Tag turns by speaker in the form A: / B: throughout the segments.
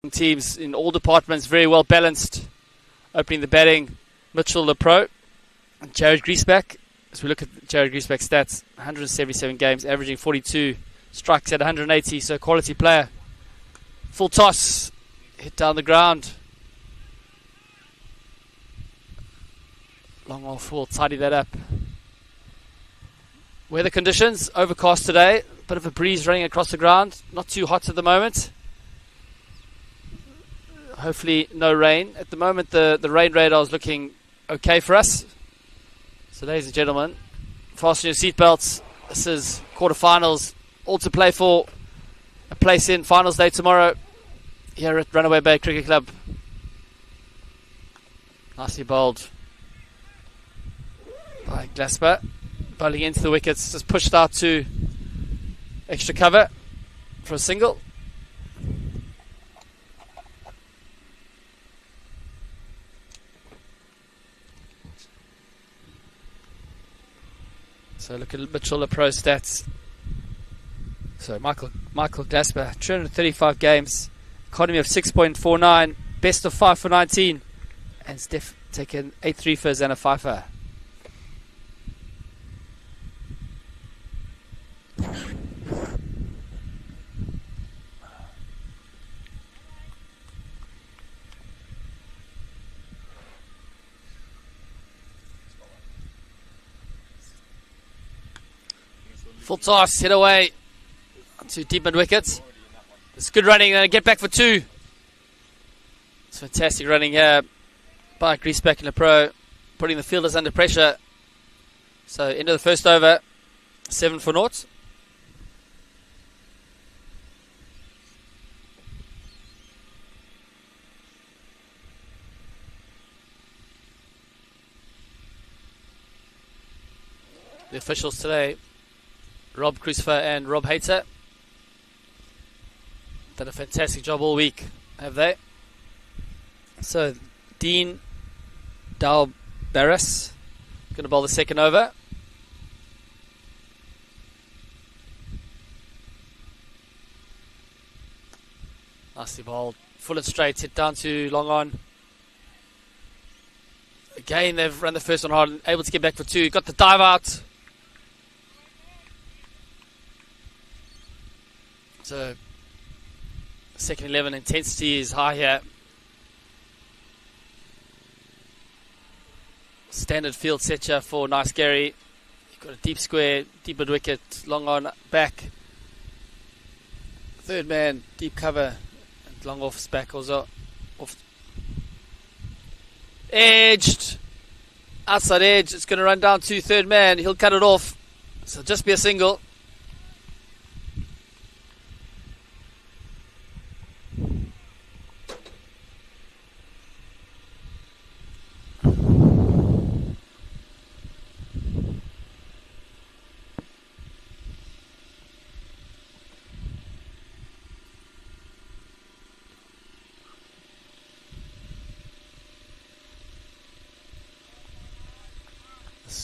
A: teams in all departments, very well balanced. Opening the batting, Mitchell LePro and Jared Griesbach. As we look at Jared Griesbach's stats, 177 games, averaging 42, strikes at 180, so quality player. Full toss, hit down the ground. Long off, will tidy that up. Weather conditions, overcast today. Bit of a breeze running across the ground. Not too hot at the moment. Hopefully no rain. At the moment the rain radar is looking okay for us. So ladies and gentlemen, fasten your seatbelts. This is quarterfinals. All to play for. A place in finals day tomorrow here at Runaway Bay Cricket Club. Nicely bowled by Glasper. Bowling into the wickets. Just pushed out to extra cover for a single. So look at Mitchell LePro stats. So Michael Glasper, 235 games, economy of 6.49, best of 5 for 19, and Steph taken 8 3-fers and a 5-fer. Full toss, hit away to deep mid wickets. It's good running, get back for 2. It's fantastic running here by Griesbach and LePro, putting the fielders under pressure. So end of the first over, 7 for 0. The officials today, Rob Crucifer and Rob Hayter, done a fantastic job all week, have they? So Dean Dalbarras going to bowl the second over. Nicely bowled, full and straight, hit down to long on. Again they've run the first one hard, able to get back for 2, got the dive out. So second 11 intensity is high here. Standard field setcher for nice Garry. You've got a deep square, deep mid wicket, long on back. Third man, deep cover, and long off back also. Off. Edged. Outside edge, it's going to run down to third man. He'll cut it off. So just be a single.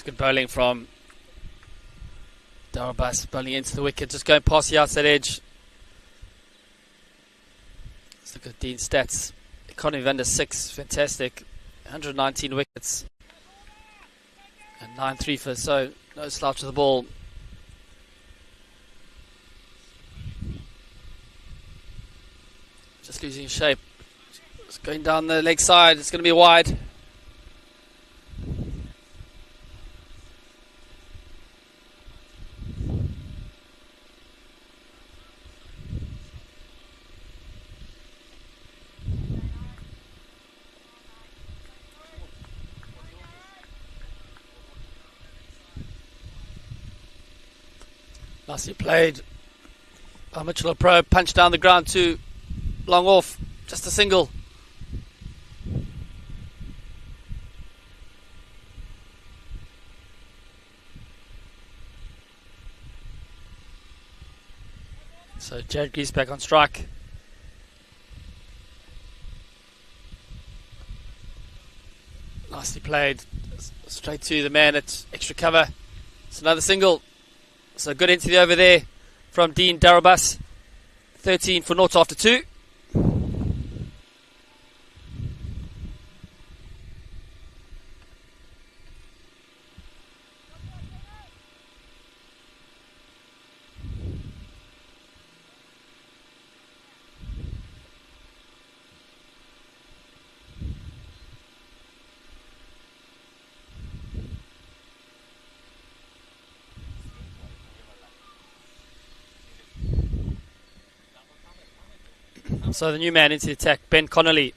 A: Good bowling from Darabas, bowling into the wicket, just going past the outside edge. Let's look at Dean's stats. Economy of under 6, fantastic. 119 wickets and 9 3-fers, so no slouch of the ball. Just losing shape. It's going down the leg side, it's going to be wide. Nicely played. Mitchell LePro punched down the ground to long off. Just a single. So Jared Griesbach on strike. Nicely played. Straight to the man at extra cover. It's another single. So good into the over there from Dean Darabas. 13 for 0 after 2. So the new man into the attack, Ben Connolly.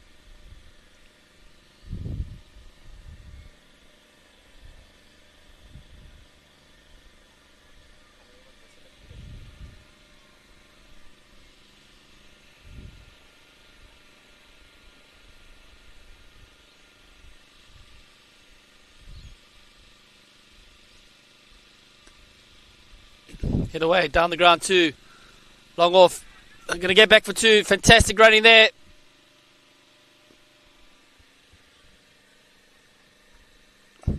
A: Hit away, down the ground 2. Long off. I'm going to get back for 2. Fantastic running there.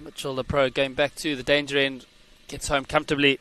A: Mitchell, the pro, going back to the danger end. Gets home comfortably.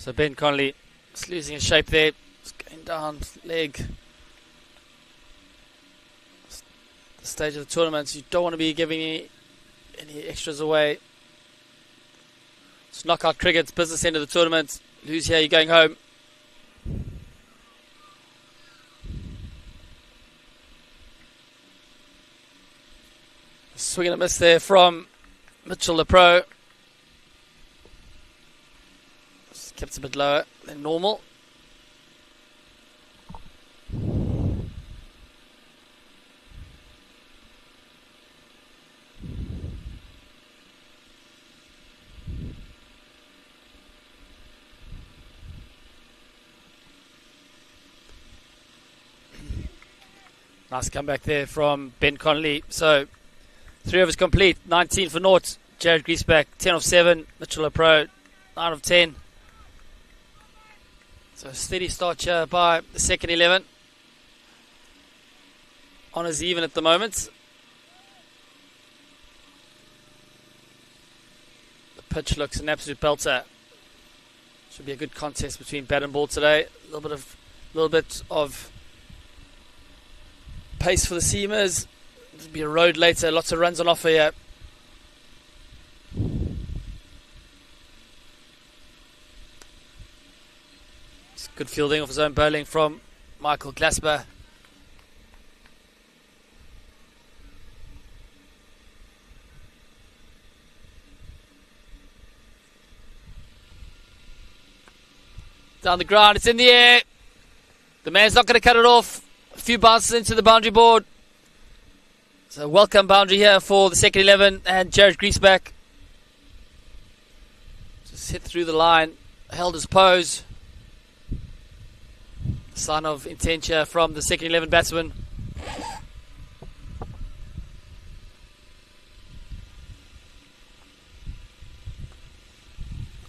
A: So Ben Connolly is losing his shape there. It's going down, leg. The stage of the tournament, you don't want to be giving any extras away. It's knockout cricket, business end of the tournament. Lose here, you're going home. Swing and a miss there from Mitchell, the pro. Kept a bit lower than normal. Nice comeback there from Ben Connolly. So 3 overs complete, 19 for naught. Jared Griesbach, 10 of 7. Mitchell, a pro, 9 of 10. So steady start here by the second 11. Honours even at the moment. The pitch looks an absolute belter. Should be a good contest between bat and ball today. A little bit of pace for the seamers. There'll be a road later. Lots of runs on offer here. Good fielding off his own bowling from Michael Glasper. Down the ground, it's in the air. The man's not going to cut it off. A few bounces into the boundary board. So welcome boundary here for the second 11 and Jared Griesbach. Just hit through the line, held his pose. Sign of intent here from the second 11 batsman.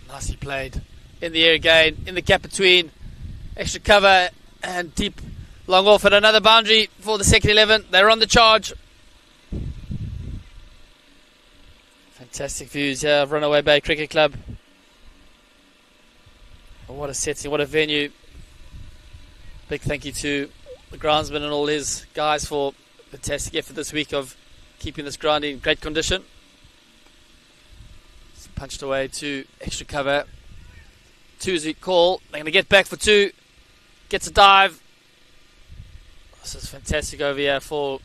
A: Nicely played. In the air again, in the gap between. Extra cover and deep long off at another boundary for the second 11. They're on the charge. Fantastic views here of Runaway Bay Cricket Club. Oh, what a setting, what a venue. Big thank you to the groundsman and all his guys for a fantastic effort this week of keeping this ground in great condition. It's punched away to extra cover. 2 is the call. They're going to get back for 2. Gets a dive. This is fantastic over here for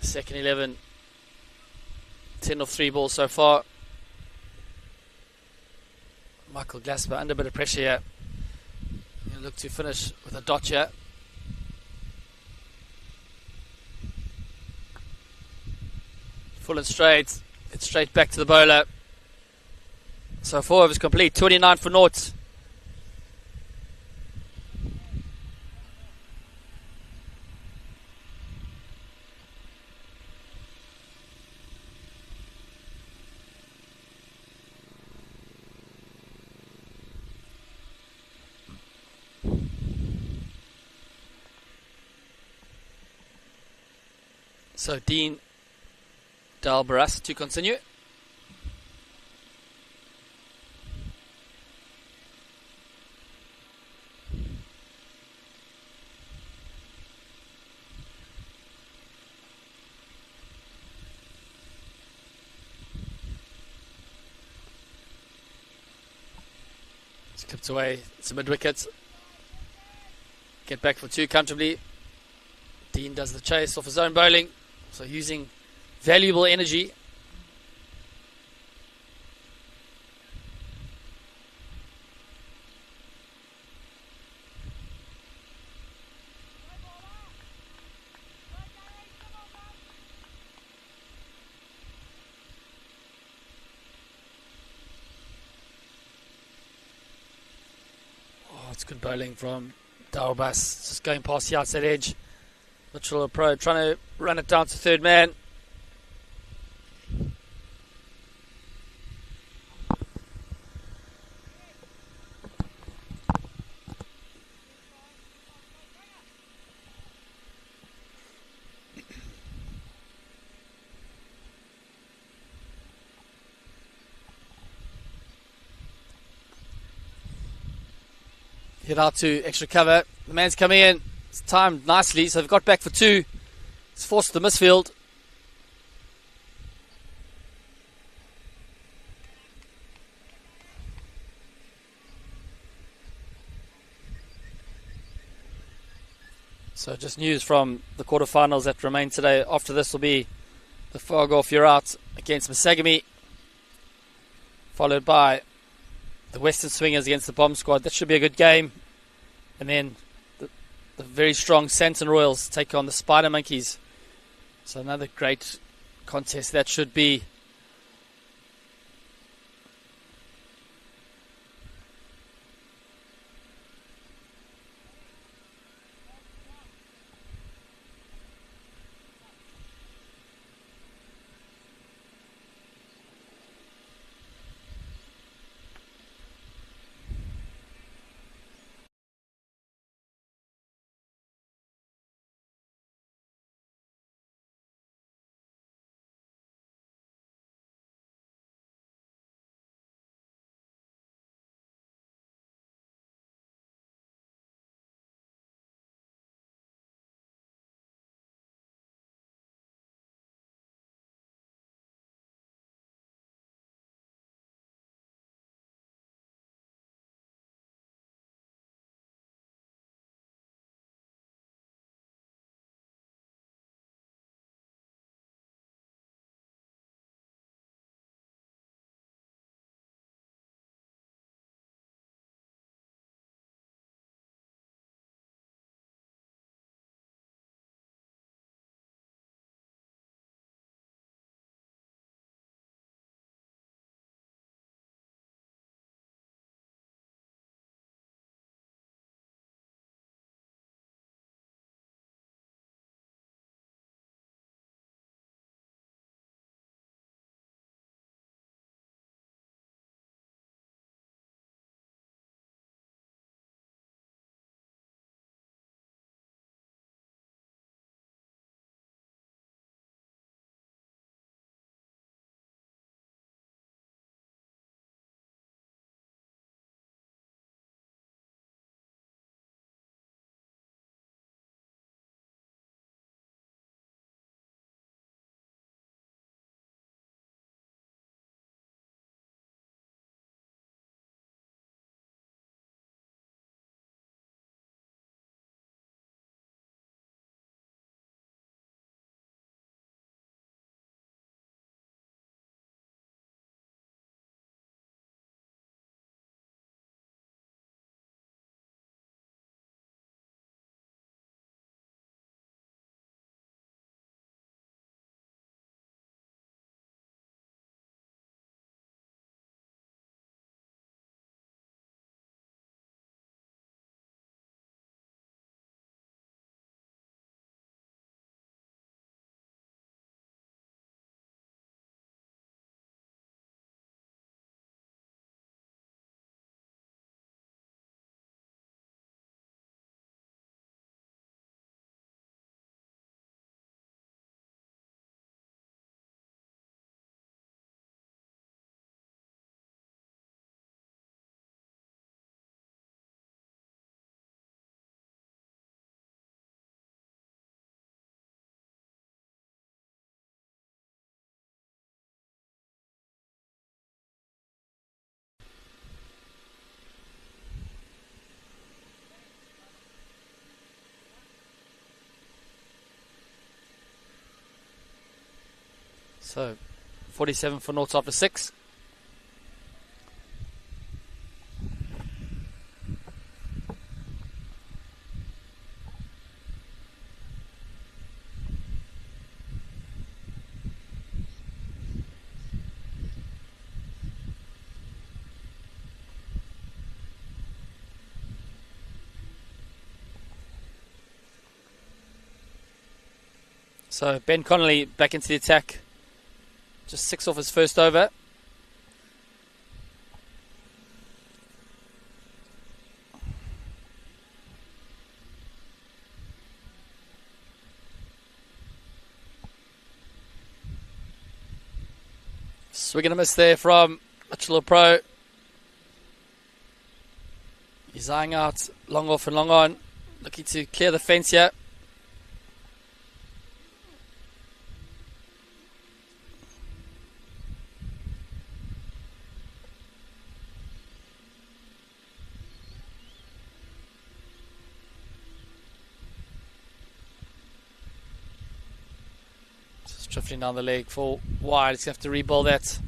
A: the second 11. 10 of 3 balls so far. Michael Glasper under a bit of pressure here. Look to finish with a dot here. Full and straight. It's straight back to the bowler. So 4 overs complete. 29 for naught. So Dean Dalbaras to continue. It's clipped away. It's a mid wicket. Get back for 2 comfortably. Dean does the chase off his own bowling. So using valuable energy. Oh, it's good bowling from Dalbas. Just going past the outside edge. Mitchell Pro trying to run it down to third man. Hit out to extra cover. The man's coming in. It's timed nicely, so they've got back for 2. It's forced the misfield. So just news from the quarterfinals that remain today. After this will be the Fargo if you're out against Masagami, followed by the Western Swingers against the Bomb Squad. That should be a good game. And then the very strong Santon Royals take on the Spider Monkeys. So another great contest that should be. So 47 for noughts after 6. So Ben Connolly back into the attack. Just 6 off his first over. Swing and a miss there from Mitchell Pro. He's eyeing out long off and long on. Looking to clear the fence here. Just drifting down the leg for wide. He's going to have to re-ball that.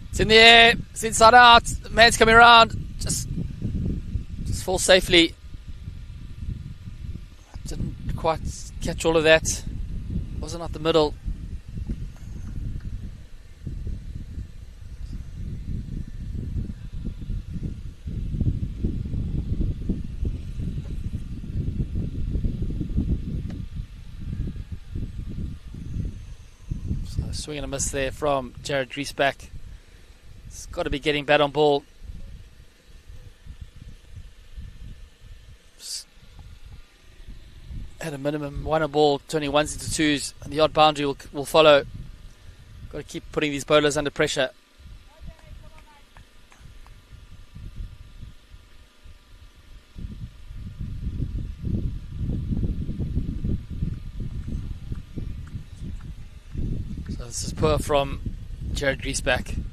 A: It's in the air. It's inside out. The man's coming around. Just fall safely. Didn't quite catch all of that. Wasn't at the middle. So swing and a miss there from Jared Griesbach. It's got to be getting bat on ball. At a minimum, one a ball, turning ones into twos, and the odd boundary will follow. Got to keep putting these bowlers under pressure. So this is poor from Jared Griesbach.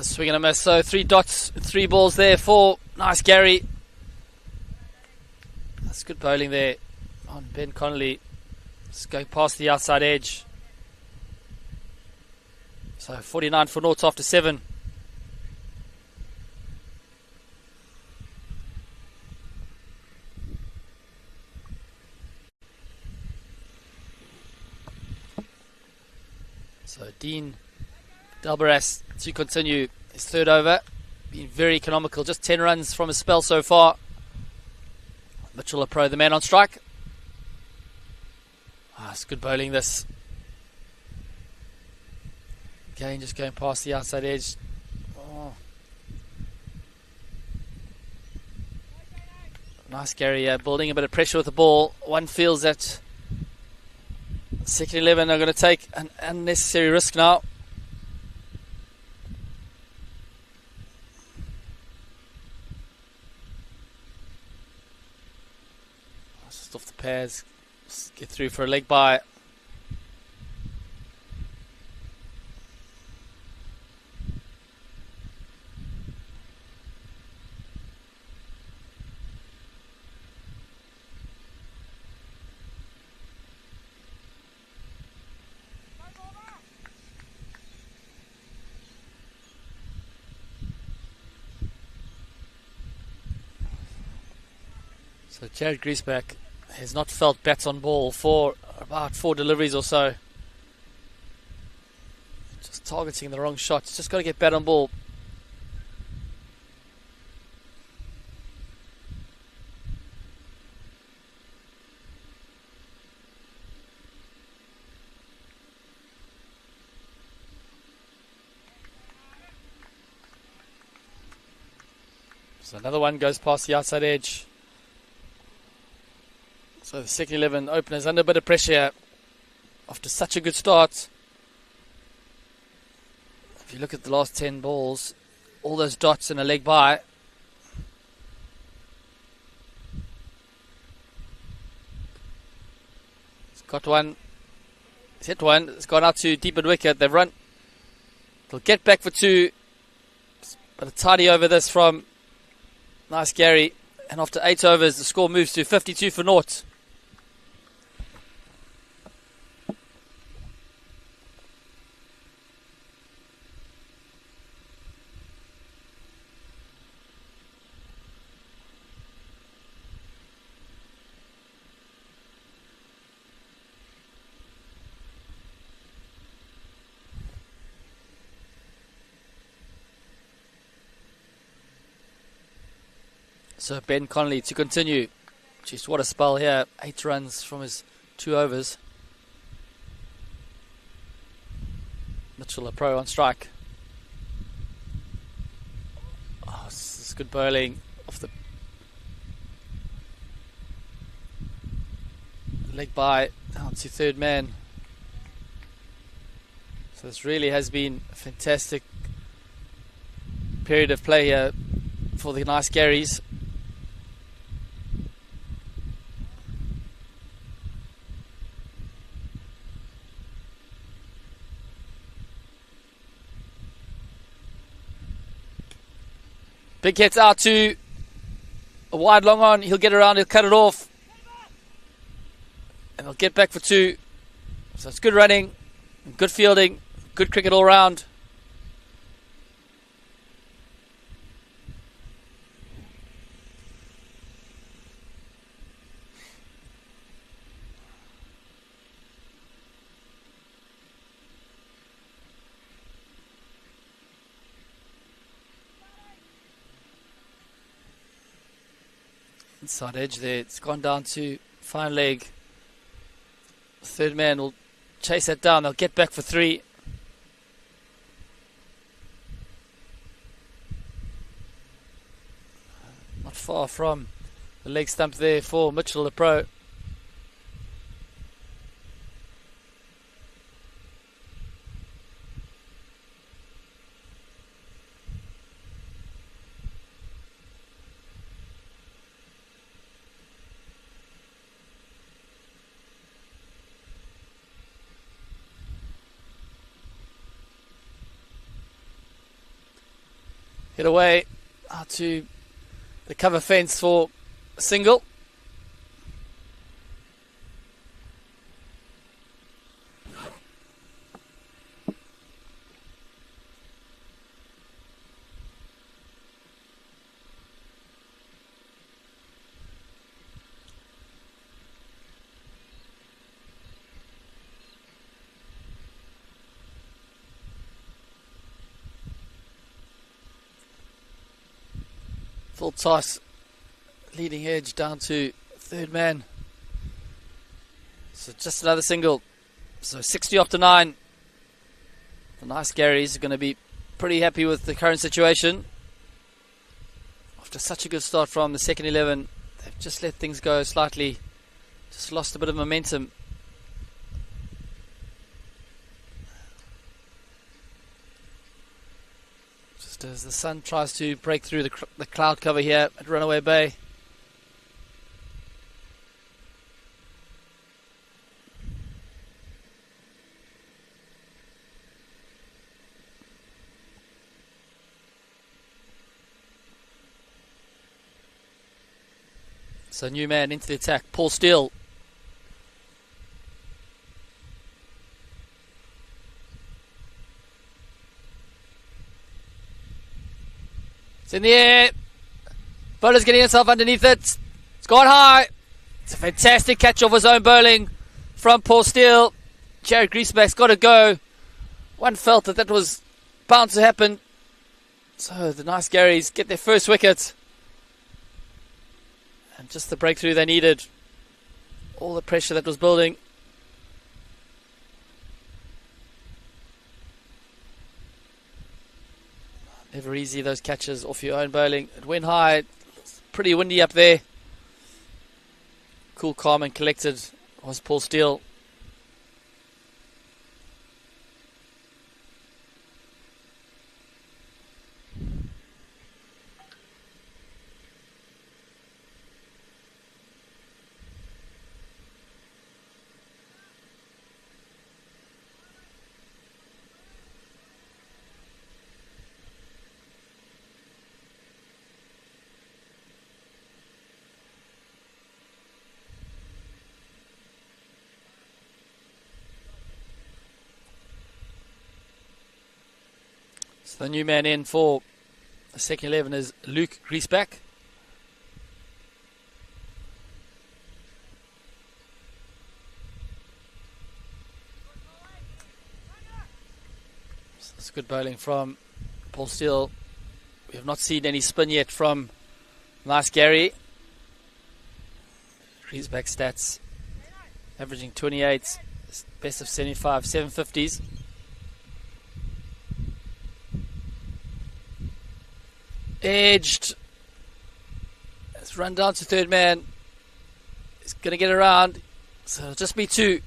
A: Swing and a miss. So 3 dots, 3 balls there for nice Garry. That's good bowling there on Ben Connolly. Just going past the outside edge. So 49 for noughts after 7. So Dean Delbaras to continue his third over. Been very economical. Just 10 runs from his spell so far. Mitchell Pro, the man on strike. It's good bowling this. Again, just going past the outside edge. Nice Garry building a bit of pressure with the ball. One feels that second 11 are going to take an unnecessary risk now. Off the pads, get through for a leg bye. So Jared Griesbach has not felt bats on ball for about 4 deliveries or so. Just targeting the wrong shots. Just got to get bat on ball. So another one goes past the outside edge. So the second 11 openers under a bit of pressure after such a good start. If you look at the last 10 balls, all those dots and a leg by. He's got one. He's hit one. It's gone out to deep mid wicket. They've run. They'll get back for two. But a tidy over this from nice Garry. And after 8 overs, the score moves to 52 for naught. So Ben Connolly to continue. Jeez, what a spell here. 8 runs from his 2 overs. Mitchell, a pro on strike. Oh, this is good bowling off the leg by down to third man. So this really has been a fantastic period of play here for the nice Garrys. Big hits out to a wide long on. He'll get around, he'll cut it off. And he'll get back for 2. So it's good running, good fielding, good cricket all round. Inside edge there, it's gone down to fine leg. Third man will chase that down, they'll get back for 3. Not far from the leg stump there for Mitchell the pro. Hit away out to the cover fence for a single. Full toss, leading edge down to third man. So just another single. So 60 after 9. The nice Garrys are going to be pretty happy with the current situation. After such a good start from the second 11, they've just let things go slightly. Just lost a bit of momentum. As the sun tries to break through the cloud cover here at Runaway Bay. So new man into the attack, Paul Steele. In the air, bowler's getting himself underneath it. It's gone high. It's a fantastic catch off his own bowling from Paul Steele. Jared Griesbach's got to go. One felt that was bound to happen. So the nice Garrys get their first wicket. And just the breakthrough they needed. All the pressure that was building. Never easy, those catches off your own bowling. It went high. It's pretty windy up there. Cool, calm and collected was Paul Steele. So the new man in for the second 11 is Luke Griesbach. So it's good bowling from Paul Steele. We have not seen any spin yet from nice Garry. Griesbach stats averaging 28, best of 75, 750s. Edged. Let's run down to third man. He's going to get around. So it'll just be two.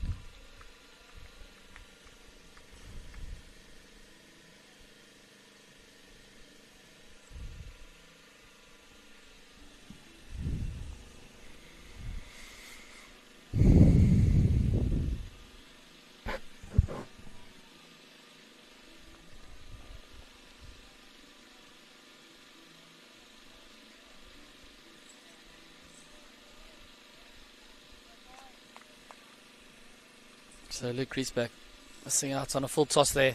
A: So Luke Griesbach missing out on a full toss there.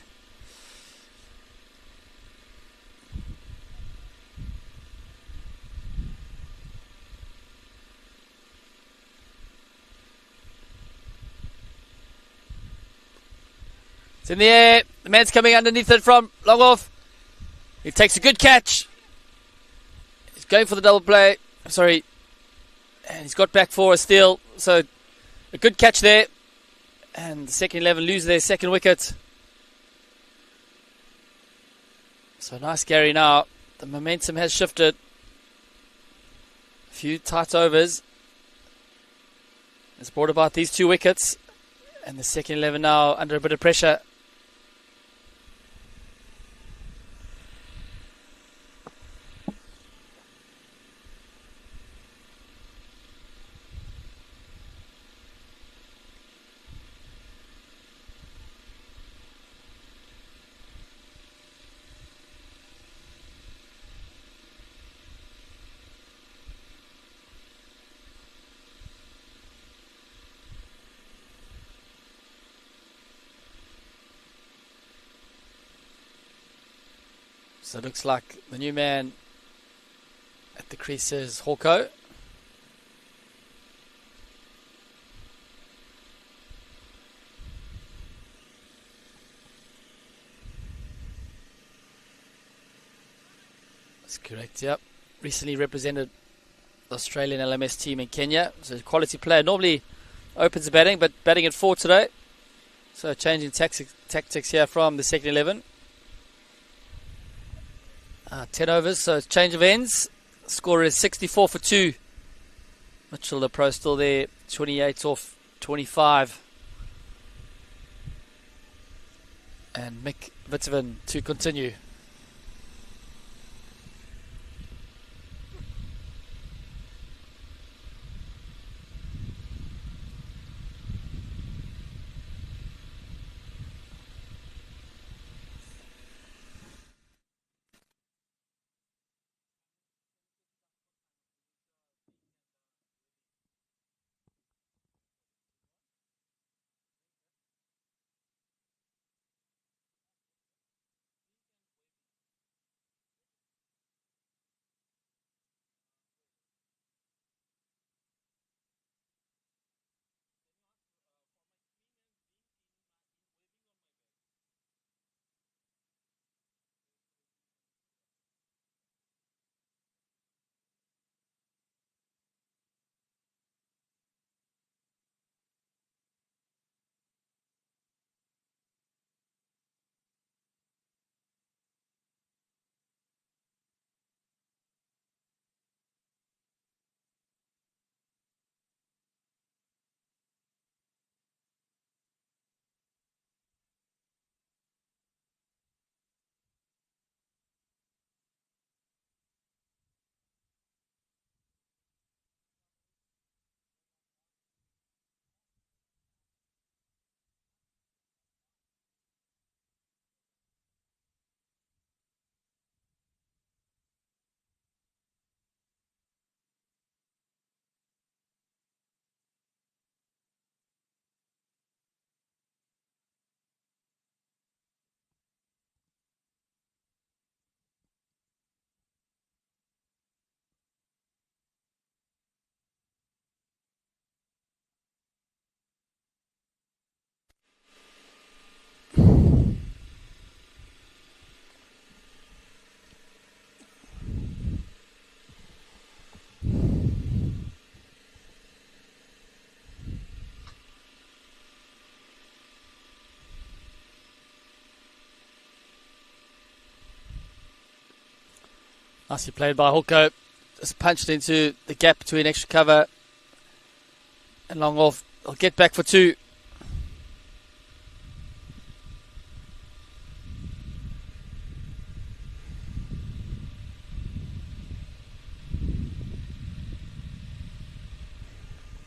A: It's in the air. The man's coming underneath it from long off. He takes a good catch. He's going for the double play. Sorry. And he's got back for a steal. So a good catch there. And the second 11 lose their second wicket. So nice Garry now. The momentum has shifted. A few tight overs. It's brought about these 2 wickets. And the second 11 now under a bit of pressure. So it looks like the new man at the crease is Hawko. That's correct, yep. Recently represented the Australian LMS team in Kenya. So a quality player. Normally opens the batting, but batting at 4 today. So changing tactics here from the second 11. 10 overs, so it's change of ends. Score is 64 for 2. Mitchell, the pro, still there. 28 off 25. And Mick Vitterman to continue. Nicely played by Hawko. Just punched into the gap between extra cover and long off. I'll get back for 2.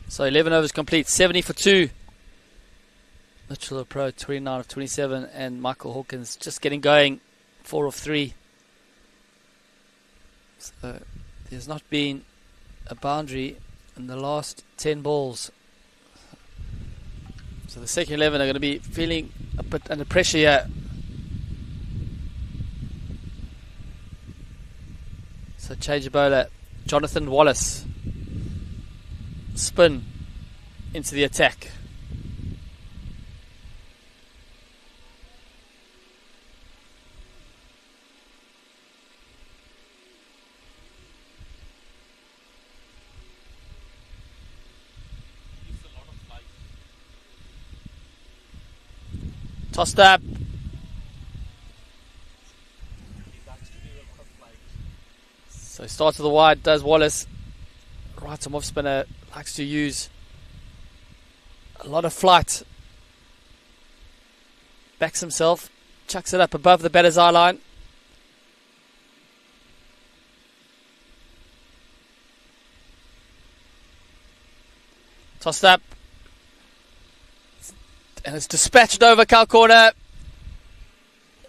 A: So 11 overs complete, 70 for 2. Mitchell Pro 29 of 27, and Michael Hawkins just getting going, 4 of 3. So there's not been a boundary in the last 10 balls. So the second 11 are going to be feeling a bit under pressure here. So change of bowler, Jonathan Wallace. Spin into the attack. Tossed up. So start to the wide does Wallace. Right arm off spinner likes to use a lot of flight. Backs himself, chucks it up above the batter's eye line. Tossed up. And it's dispatched over cow corner.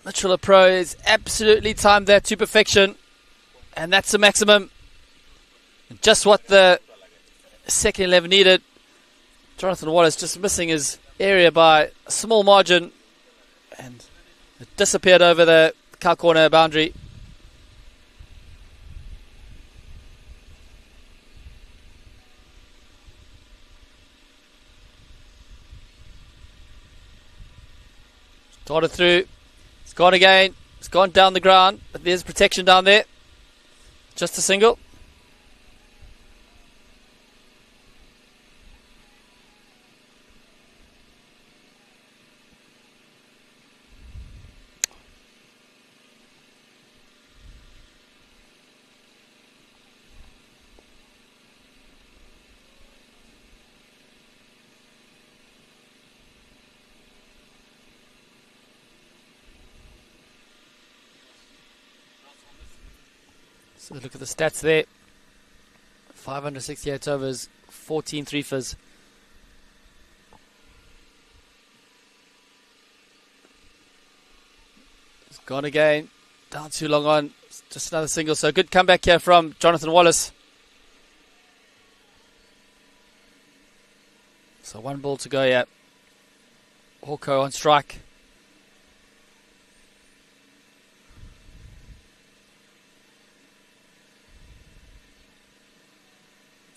A: Mitchell Pro is absolutely timed that to perfection. And that's the maximum. Just what the second 11 needed. Jonathan Wallace just missing his area by a small margin. And it disappeared over the cow corner boundary. Started through. It's gone again. It's gone down the ground. But there's protection down there. Just a single. So look at the stats there. 568 overs, 14 3-fers. It's gone again. Down too long on. Just another single. So good comeback here from Jonathan Wallace. So 1 ball to go here. Hawko on strike.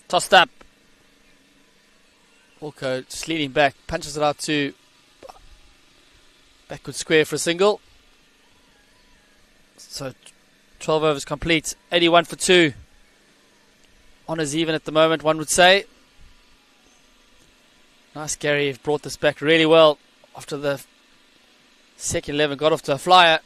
A: Tossed up. Hawko just leaning back, punches it out to backward square for a single. So 12 overs complete, 81 for 2. Honours even at the moment, one would say. Nice Garry, brought this back really well after the second 11 got off to a flyer.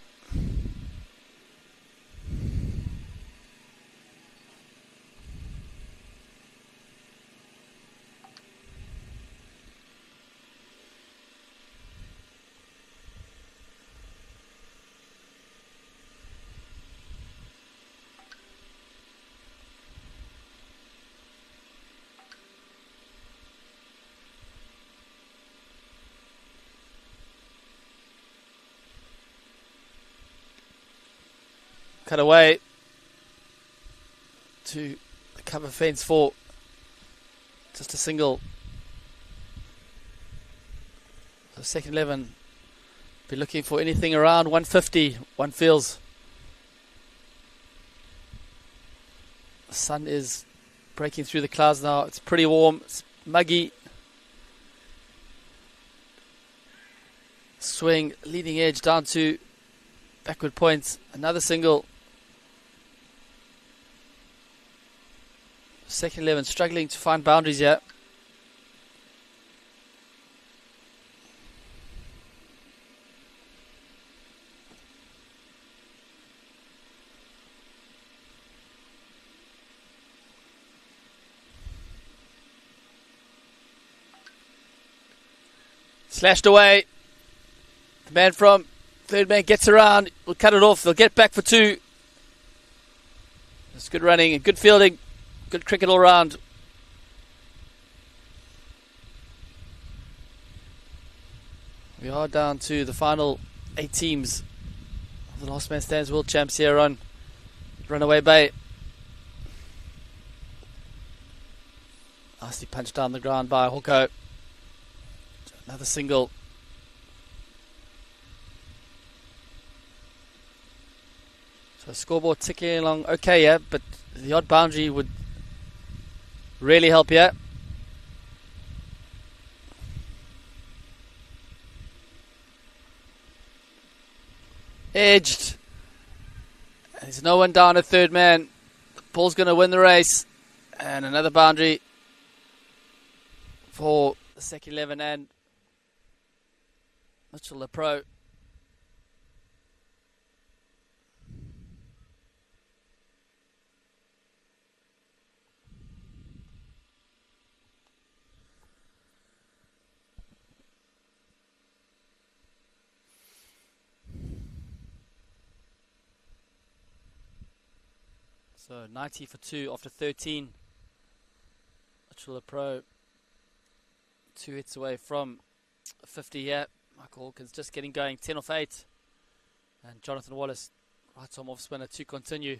A: Cut away to the cover fence for just a single. So second 11, be looking for anything around 150, one feels. The sun is breaking through the clouds now. It's pretty warm, it's muggy. Swing, leading edge down to backward points, another single. Second 11 struggling to find boundaries here. Slashed away. The man from third man gets around. Will cut it off. They'll get back for 2. It's good running and good fielding. Good cricket all round. We are down to the final 8 teams of the Last Man Stands World Champs here on Runaway Bay. Nicely punched down the ground by Hoko. Another single. So scoreboard ticking along okay, yeah, but the odd boundary would really help here. Edged. There's no one down at third man. Paul's going to win the race. And another boundary for the second 11 and Mitchell the pro. So 90 for 2 after 13. Mitchell the pro. 2 hits away from 50 here. Michael Hawkins just getting going, 10 off 8. And Jonathan Wallace, right arm off spinner to continue.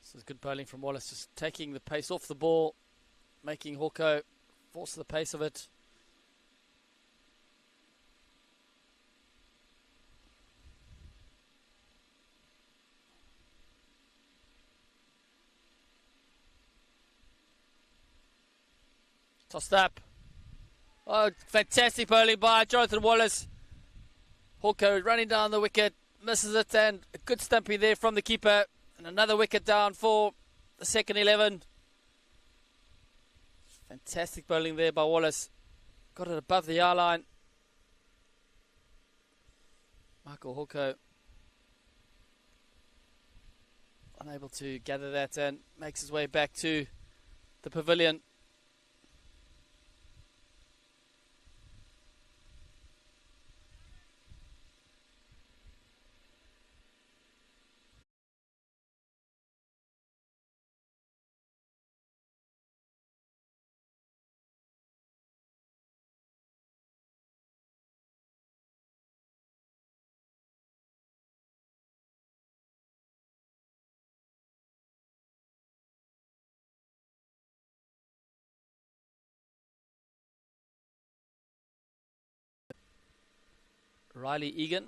A: This is good bowling from Wallace, just taking the pace off the ball, making Hawko force the pace of it. Tossed up. Oh, fantastic bowling by Jonathan Wallace. Hawko running down the wicket, misses it, and a good stumping there from the keeper. And another wicket down for the second 11. Fantastic bowling there by Wallace. Got it above the eye line. Michael Hawko unable to gather that and makes his way back to the pavilion. Riley Egan.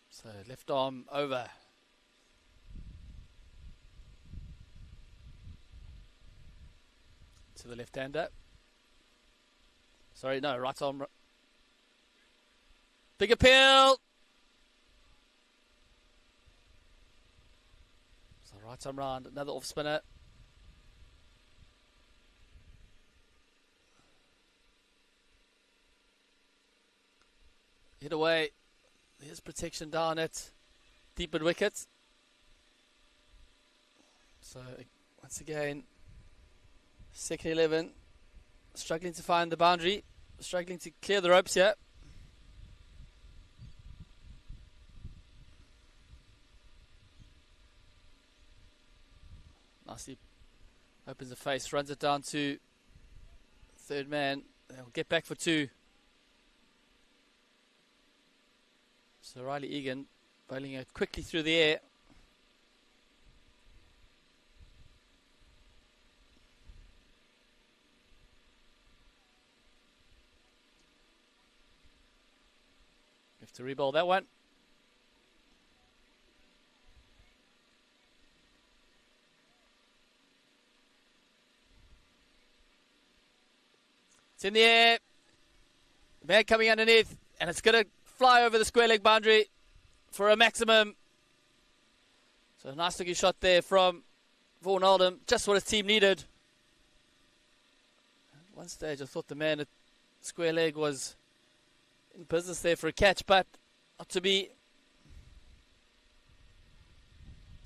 A: So left arm over. To the left-hander. Sorry, no, right arm. Big appeal. So right arm round, another off spinner. Hit away. There's protection down at deep mid wicket. So once again, second 11 struggling to find the boundary, struggling to clear the ropes here. Nicely opens the face, runs it down to third man. They'll get back for 2. So Riley Egan bowling it quickly through the air. Have to re-bowl that one. It's in the air. The man coming underneath, and it's going to fly over the square leg boundary for a maximum. So a nice looking shot there from Vaughan Oldham. Just what his team needed. At one stage I thought the man at square leg was in business there for a catch, but not to be.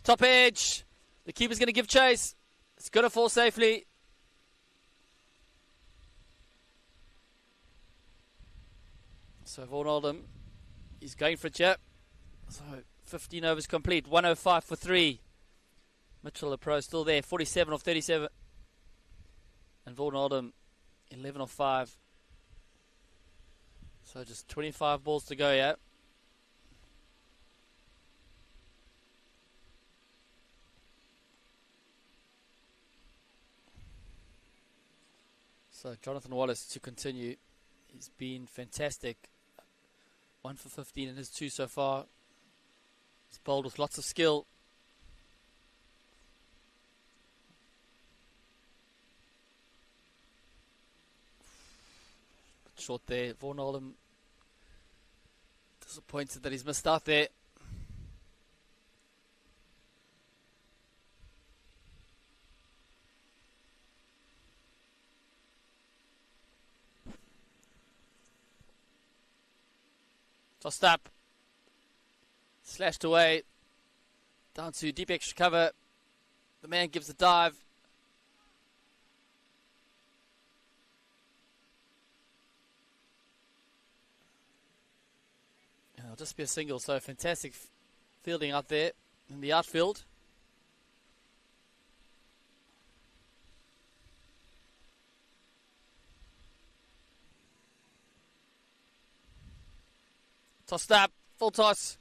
A: Top edge. The keeper's going to give chase. It's going to fall safely. So Vaughan Oldham, he's going for it, yeah. So 15 overs complete, 105 for 3. Mitchell, the pro, still there, 47 off 37. And Vaughan Oldham, 11 off 5. So just 25 balls to go, yeah. So Jonathan Wallace to continue. He's been fantastic. 1 for 15 in his 2 so far. He's bowled with lots of skill. Short there. Vaughan Oldham disappointed that he's missed out there. Tossed up. Slashed away. Down to deep extra cover. The man gives a dive. And it'll just be a single, so fantastic fielding out there in the outfield. Tossed up, full toss.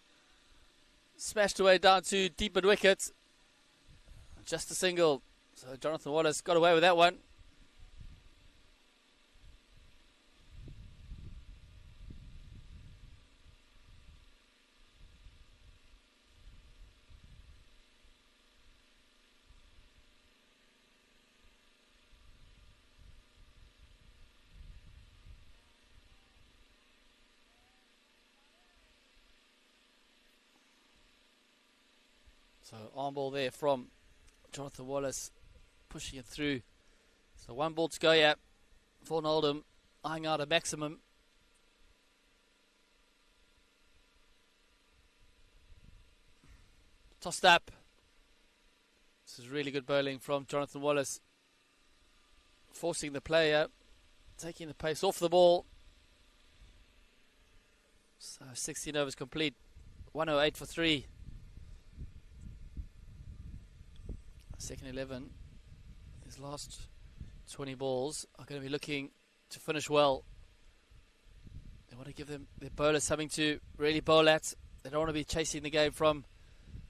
A: Smashed away down to deep mid wicket. Just a single. So Jonathan Wallace got away with that one. So arm ball there from Jonathan Wallace, pushing it through. So 1 ball to go, yeah. Vaughan Oldham eyeing out a maximum. Tossed up. This is really good bowling from Jonathan Wallace. Forcing the player, taking the pace off the ball. So 16 overs complete, 108 for 3. Second 11, his last 20 balls are going to be looking to finish well. They want to give their bowlers something to really bowl at. They don't want to be chasing the game from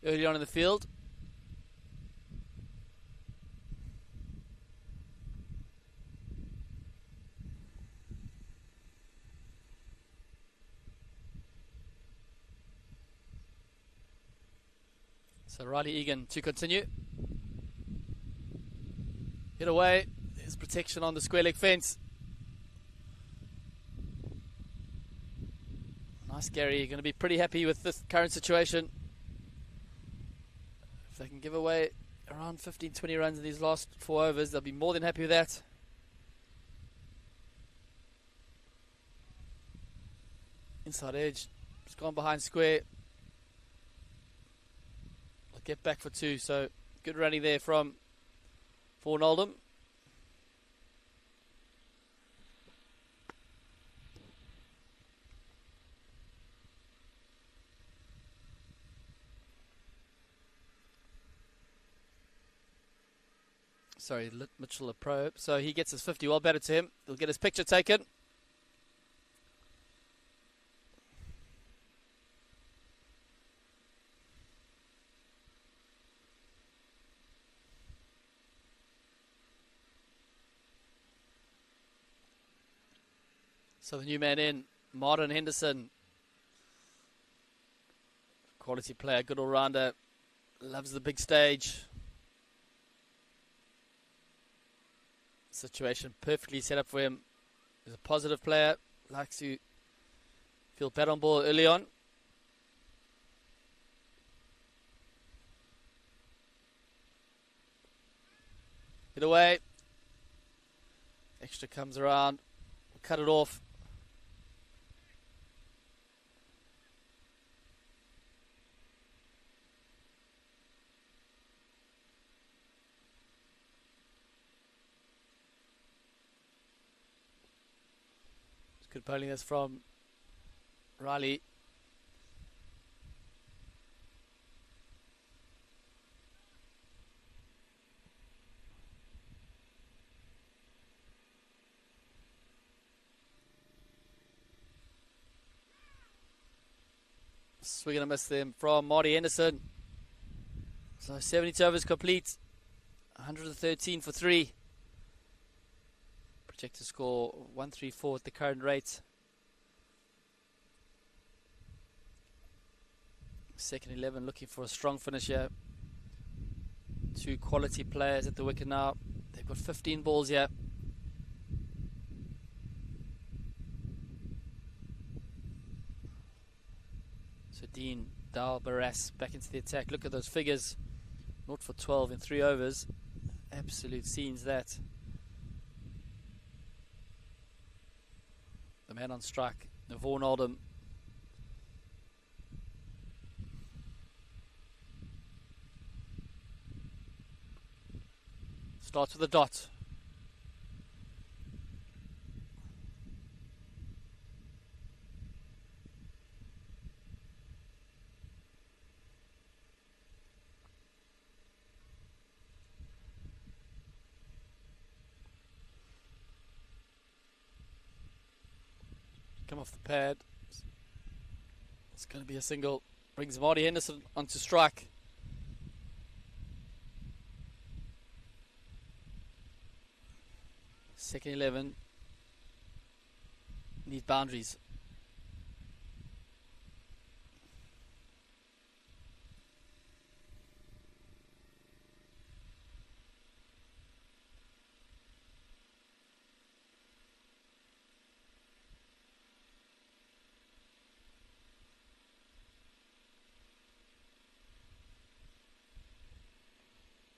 A: early on in the field. So Riley Egan to continue. Hit away. There's protection on the square leg fence. Nice, Garry. You're going to be pretty happy with this current situation. If they can give away around 15-20 runs in these last 4 overs, they'll be more than happy with that. Inside edge. It's gone behind square. I'll get back for 2. So good running there from Vaughan Oldham. Sorry, Mitchell a pro. So he gets his 50. Well batted to him. He'll get his picture taken. So the new man in, Martin Henderson. Quality player, good all-rounder. Loves the big stage. Situation perfectly set up for him. He's a positive player, likes to feel bad on ball early on. Hit away. Extra comes around. Cut it off. It's good bowling that's from Riley. We're going to miss them from Marty Henderson. So 72 overs complete. 113 for 3. Projected score 134 at the current rate. Second 11 looking for a strong finish here. 2 quality players at the wicket now. They've got 15 balls here. So Dean Barras back into the attack. Look at those figures. 0 for 12 in 3 overs. Absolute scenes that. The man on strike, Vaughan Oldham. Starts with a dot. Come off the pad. It's going to be a single. Brings Marty Henderson onto strike. Second 11. Need boundaries.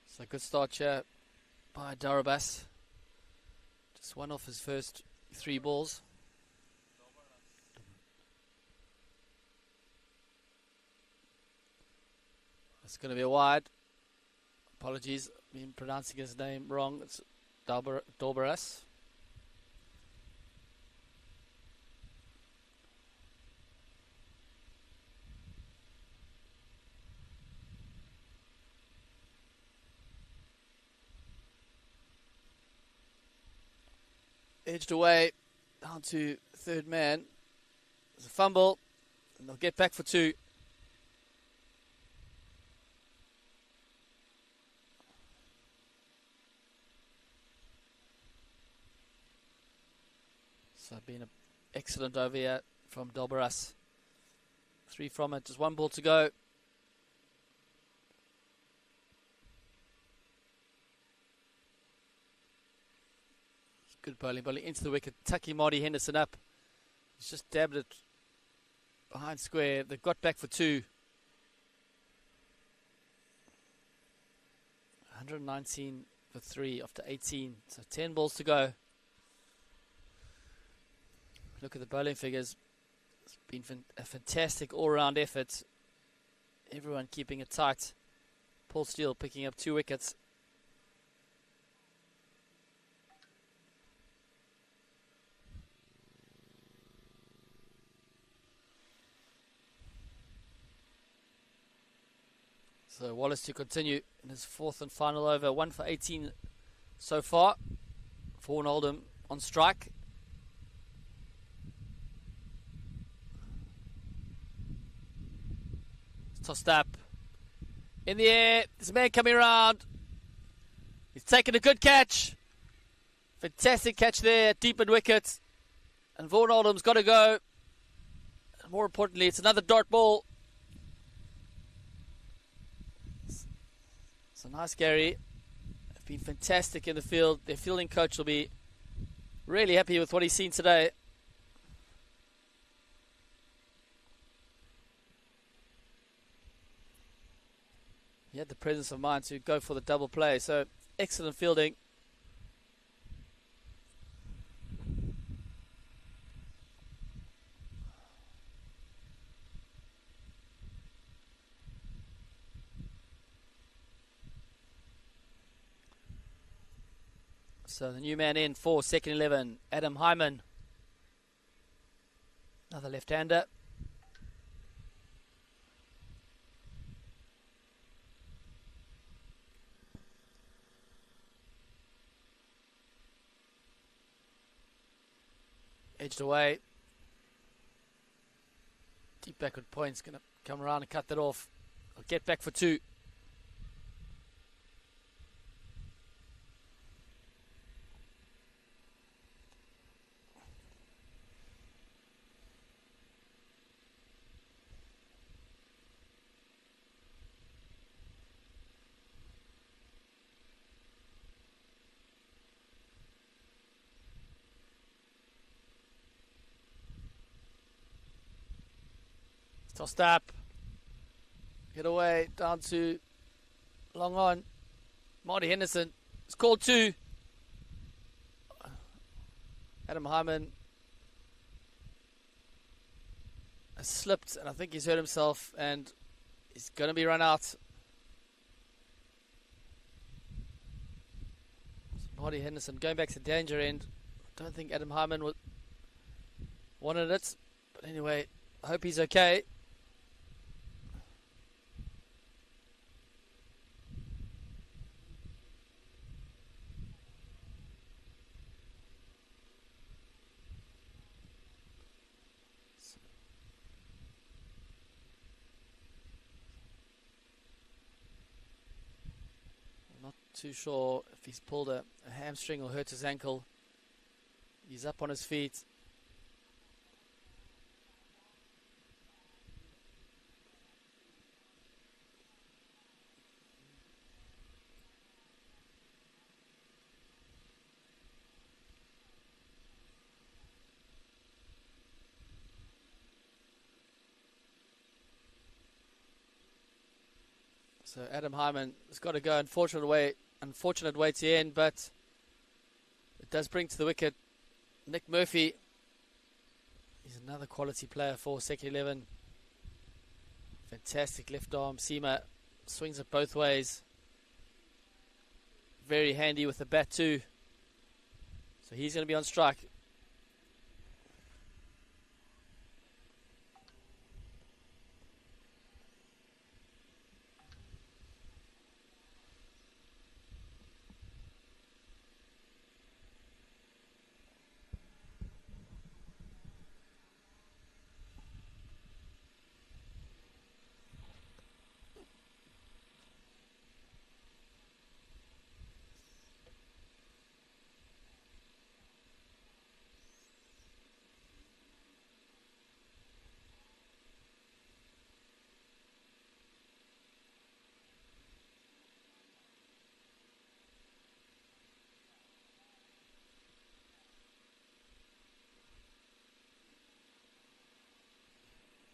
A: So good start here by Darabas. Just one off his first 3 balls. It's going to be a wide. Apologies, I've been pronouncing his name wrong. It's Darabas. Edged away down to third man. There's a fumble and they'll get back for 2. So been an excellent over here from Dalbaras. 3 from it, just 1 ball to go. Good bowling into the wicket, tucking Marty Henderson up. He's just dabbed it behind square. They've got back for 2. 119 for 3 after 18. So 10 balls to go. Look at the bowling figures. It's been a fantastic all-round effort. Everyone keeping it tight. Paul Steele picking up 2 wickets. So Wallace to continue in his 4th and final over. 1 for 18 so far. Vaughan Oldham on strike. It's tossed up. In the air. There's a man coming around. He's taken a good catch. Fantastic catch there. Deep in wicket. And Vaughan Oldham's got to go. And more importantly, it's another dart ball. So nice, Garry. They've been fantastic in the field. Their fielding coach will be Really happy with what he's seen today. He had the presence of mind to go for the double play, so excellent fielding. So the new man in for second 11, Adam Hyman. Another left-hander. Edged away. Deep backward point's going to come around and cut that off. I'll get back for 2. Tossed up. Get away. Down to long on. Marty Henderson. It's called 2. Adam Hyman has slipped, and I think he's hurt himself, and he's going to be run out. Marty Henderson going back to danger end. Don't think Adam Hyman wanted it, but anyway, I hope he's okay. Not too sure if he's pulled a hamstring or hurt his ankle. He's up on his feet. So Adam Hyman has got to go unfortunate way to end, but it does bring to the wicket Nick Murphy. He's another quality player for second 11. Fantastic left arm seamer, swings it both ways. Very handy with the bat too. So he's going to be on strike.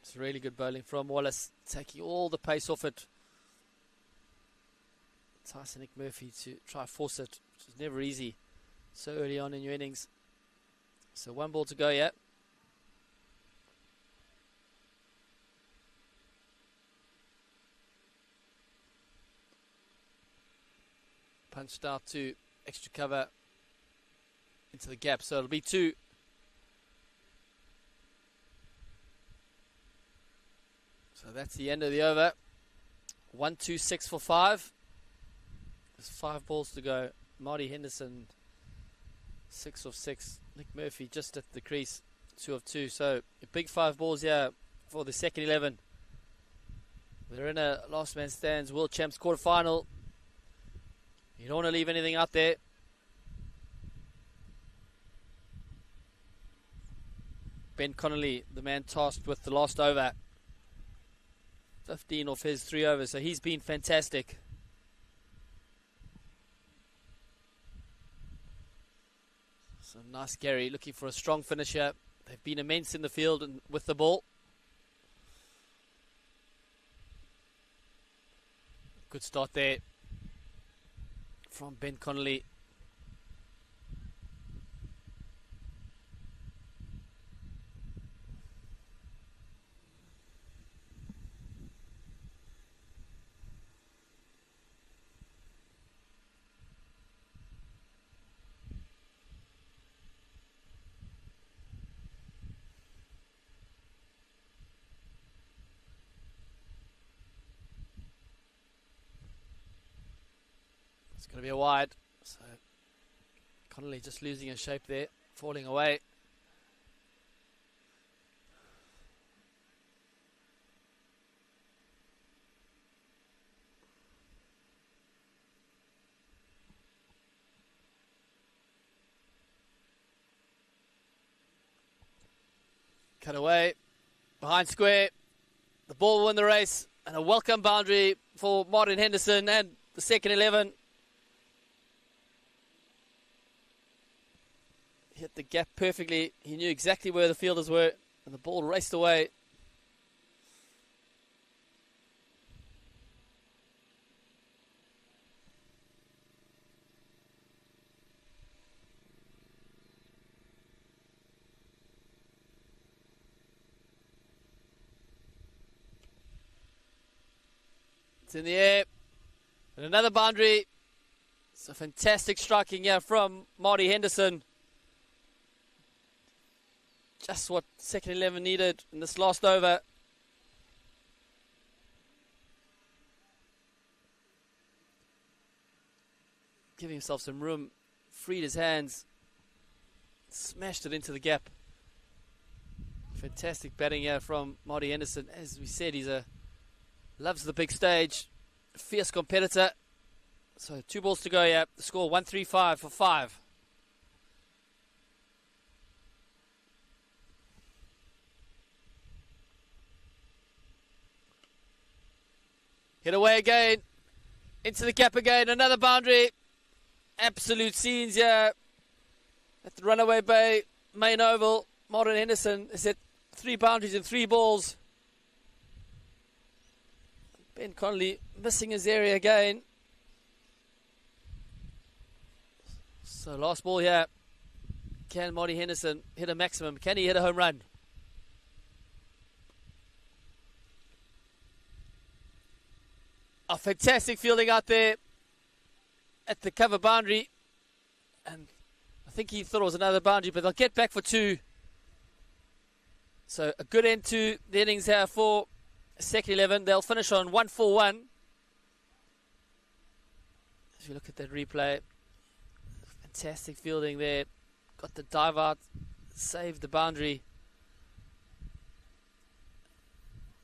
A: It's really good bowling from Wallace, taking all the pace off it. Tyson Nick Murphy to try force it, which is never easy so early on in your innings. So 1 ball to go yet. Punched out to extra cover into the gap, so it'll be 2. So that's the end of the over. 1-2-6 for 5. There's 5 balls to go. Marty Henderson, 6 of 6. Nick Murphy just at the crease, 2 of 2. So a big 5 balls here for the second 11. They're in a last man stands World Champs quarterfinal. You don't want to leave anything out there. Ben Connolly, the man tasked with the last over. 15 off his 3 overs, so he's been fantastic. So Nice Garry looking for a strong finisher. They've been immense in the field and with the ball. Good start there from Ben Connolly. It's going to be a wide. So Connolly just losing his shape there, falling away. Cut away, behind square. The ball will win the race, and a welcome boundary for Martin Henderson and the second 11. Hit the gap perfectly. He knew exactly where the fielders were, and the ball raced away. It's in the air. And another boundary. It's a fantastic striking here from Marty Henderson. Just what second 11 needed in this last over. Giving himself some room. Freed his hands. Smashed it into the gap. Fantastic batting here from Marty Henderson. As we said, loves the big stage. Fierce competitor. So 2 balls to go here. The score 135 for 5. Hit away again. Into the gap again. Another boundary. Absolute scenes here at the Runaway Bay main oval. Martin Henderson has hit 3 boundaries in 3 balls. Ben Connolly missing his area again. So last ball here. Can Marty Henderson hit a maximum? Can he hit a home run? A fantastic fielding out there at the cover boundary. And I think he thought it was another boundary, but they'll get back for 2. So a good end to the innings here for second 11. They'll finish on 141. As you look at that replay, fantastic fielding there. Got the dive out, saved the boundary.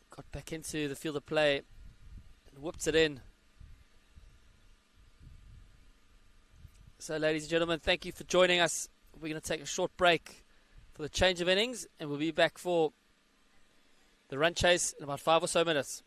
A: Got back into the field of play and whipped it in. So ladies and gentlemen, thank you for joining us. We're going to take a short break for the change of innings, and we'll be back for the run chase in about 5 or so minutes.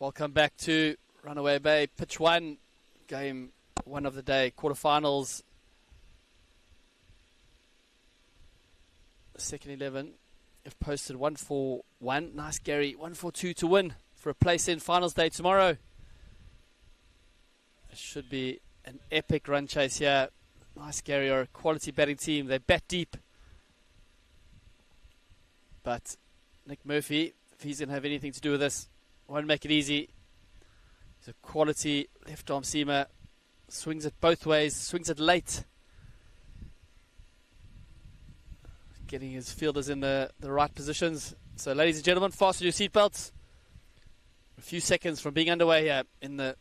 A: Welcome back to Runaway Bay, pitch 1, game 1 of the day, quarterfinals. Second 11 have posted 1-4-1. Nice Garry, 1-4-2 to win for a place in finals day tomorrow. It should be an epic run chase here. Nice Garry are a quality batting team. They bat deep. But Nick Murphy, if he's going to have anything to do with this, won't make it easy. He's a quality left arm seamer. Swings it both ways, swings it late. Getting his fielders in the right positions. So ladies and gentlemen, fasten your seatbelts. A few seconds from being underway here in the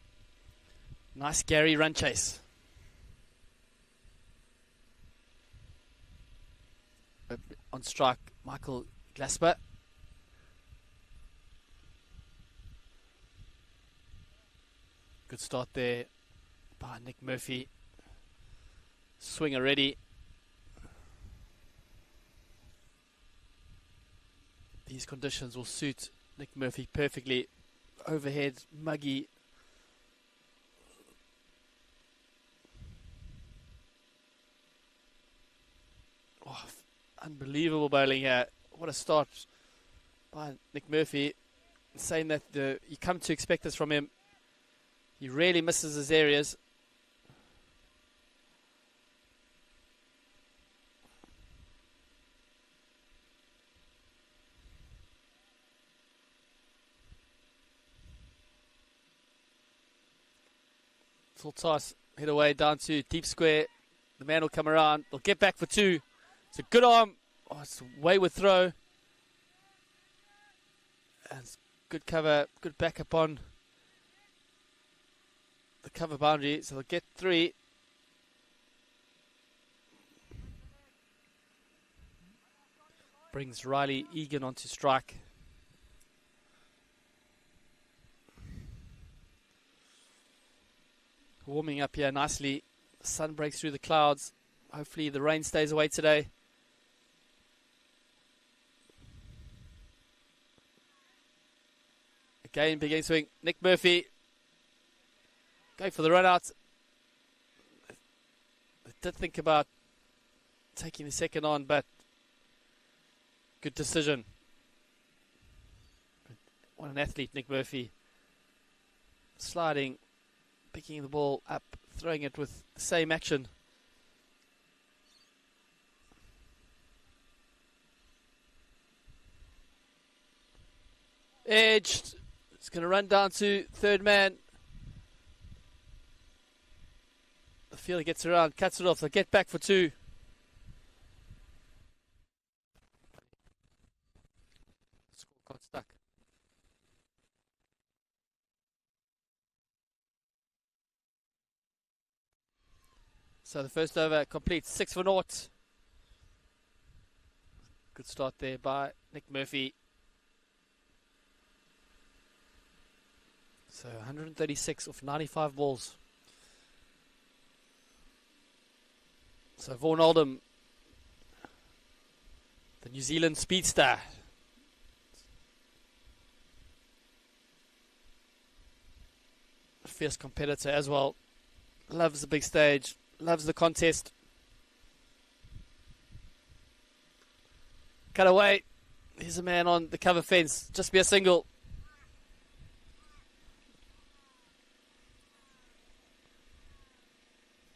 A: Nice Garry run chase. On strike, Michael Glasper. Good start there by Nick Murphy. Swing already. These conditions will suit Nick Murphy perfectly. Overhead, muggy. Oh, unbelievable bowling here. What a start by Nick Murphy. Saying that you come to expect this from him. He rarely misses his areas. Full toss, hit away down to deep square. The man will come around. They'll get back for 2. It's a good arm. Oh, it's a wayward throw. And it's good cover, good backup on the cover boundary. So they'll get 3. Brings Riley Egan onto strike. Warming up here nicely. The sun breaks through the clouds. Hopefully the rain stays away today. Again, beginning swing. Nick Murphy going for the run out. They did think about taking the second on, but good decision. What an athlete, Nick Murphy. Sliding, picking the ball up, throwing it with the same action. Edged. It's going to run down to third man. The fielder gets around, cuts it off. They'll get back for 2. Score got stuck. So the first over complete, 6 for 0. Good start there by Nick Murphy. So 136 off 95 balls. So Vaughan Oldham, the New Zealand speedster. A fierce competitor as well. Loves the big stage. Loves the contest. Cut away. Here's a man on the cover fence. Just be a single.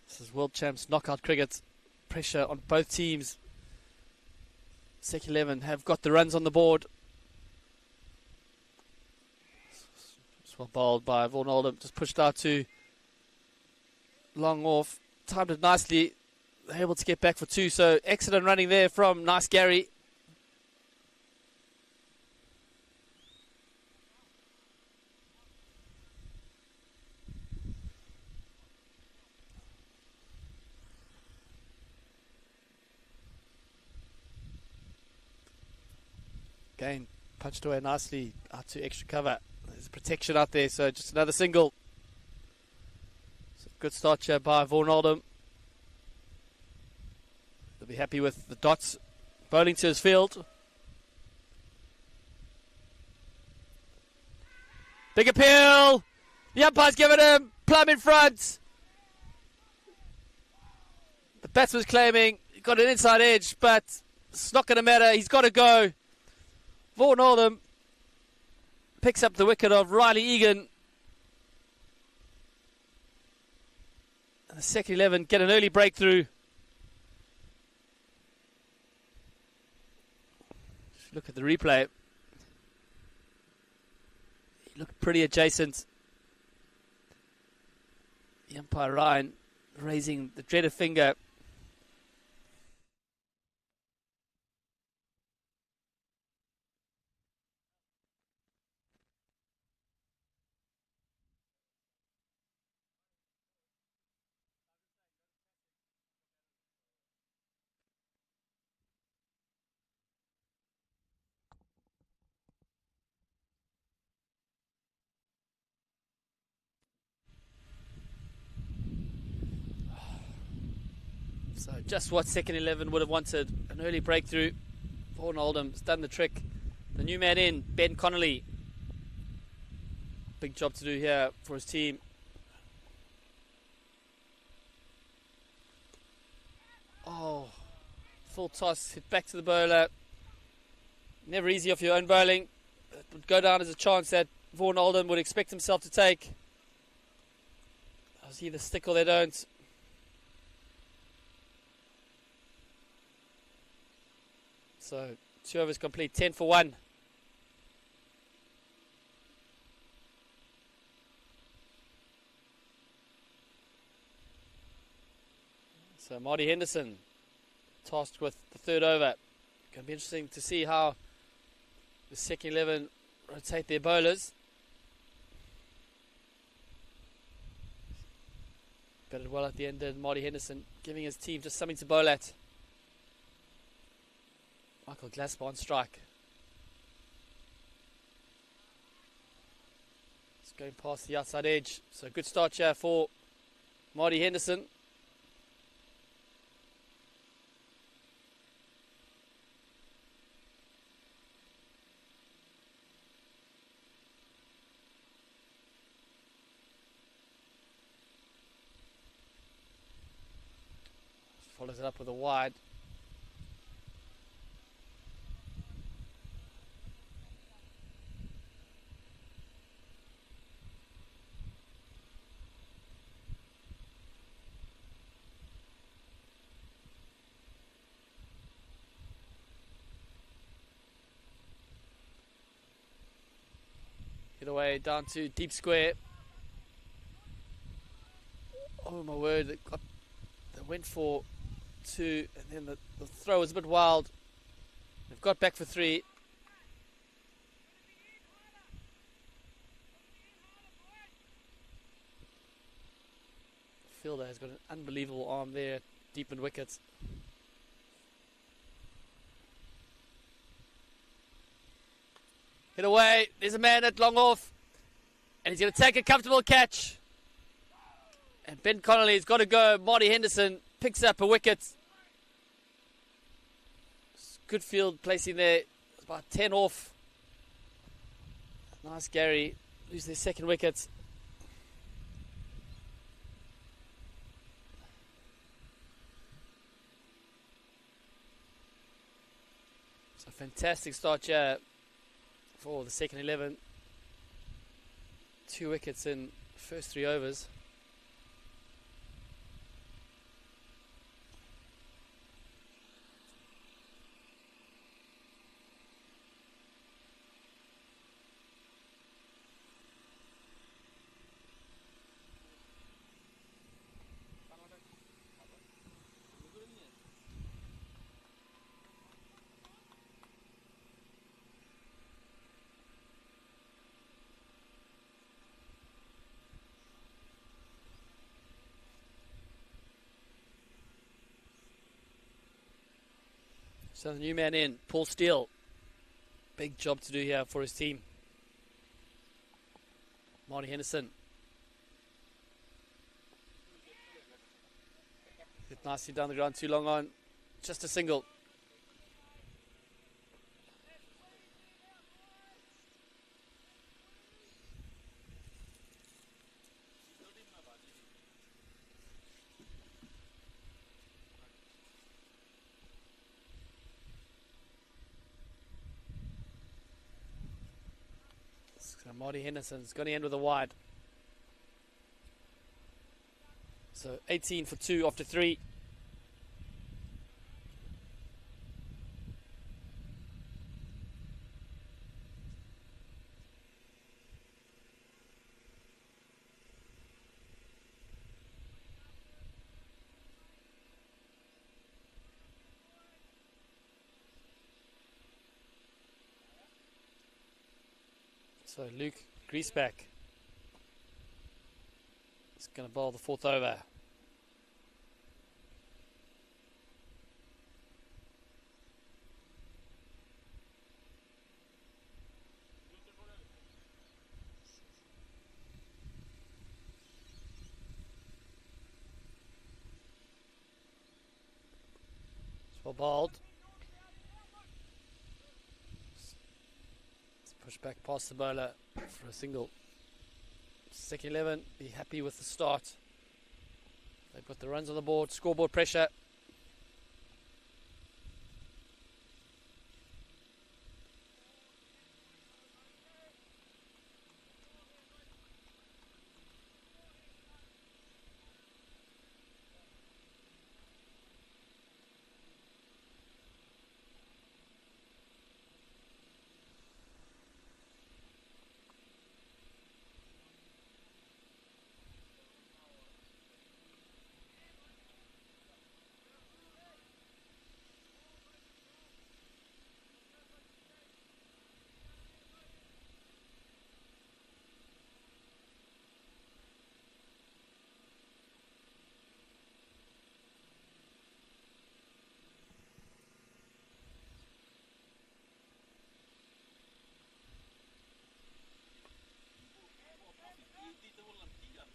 A: This is World Champs knockout cricket. Pressure on both teams. Second 11 have got the runs on the board. Just well bowled by Vaughan Oldham. Just pushed out to long off. Timed it nicely. They're able to get back for 2. So excellent running there from Nice Garry. Again, punched away nicely out to extra cover. There's protection out there, so just another single. So good start here by Vaughan Oldham. They'll be happy with the dots. Bowling to his field. Big appeal. The umpire's given him. Plum in front. The batsman's claiming he got an inside edge, but it's not going to matter. He's got to go. Vaughan Oldham picks up the wicket of Riley Egan. And the second 11 get an early breakthrough. Look at the replay. He looked pretty adjacent. The umpire Ryan raising the dreaded finger. So just what second 11 would have wanted. An early breakthrough. Vaughan Oldham's done the trick. The new man in, Ben Connolly. Big job to do here for his team. Oh, full toss, hit back to the bowler. Never easy off your own bowling. It would go down as a chance that Vaughan Oldham would expect himself to take. I'll either stick or they don't. So 2 overs complete, 10 for 1. So Marty Henderson tasked with the third over. Going to be interesting to see how the second 11 rotate their bowlers. Batted well at the end, and Marty Henderson giving his team just something to bowl at. Michael Glasper on strike. It's going past the outside edge. So good start here for Marty Henderson. Follows it up with a wide. Hit away down to deep square. Oh my word, they went for 2, and then the throw was a bit wild. They've got back for 3. The fielder has got an unbelievable arm there, deep in wickets. Hit away, there's a man at long off, and he's going to take a comfortable catch. And Ben Connolly's got to go. Marty Henderson picks up a wicket. Good field placing there. It's about 10 off. Nice Garry. Lose their second wicket. It's a fantastic start here for the second 11. 2 wickets in the first 3 overs. So the new man in, Paul Steele. Big job to do here for his team. Marty Henderson. Hit nicely down the ground, too long on. Just a single. And Marty Henderson's going to end with a wide. So 18 for 2 after 3. So Luke Griesbach is going to bowl the 4th over. It's well bowled. Push back past the bowler for a single. Second 11, be happy with the start. They put the runs on the board, scoreboard pressure.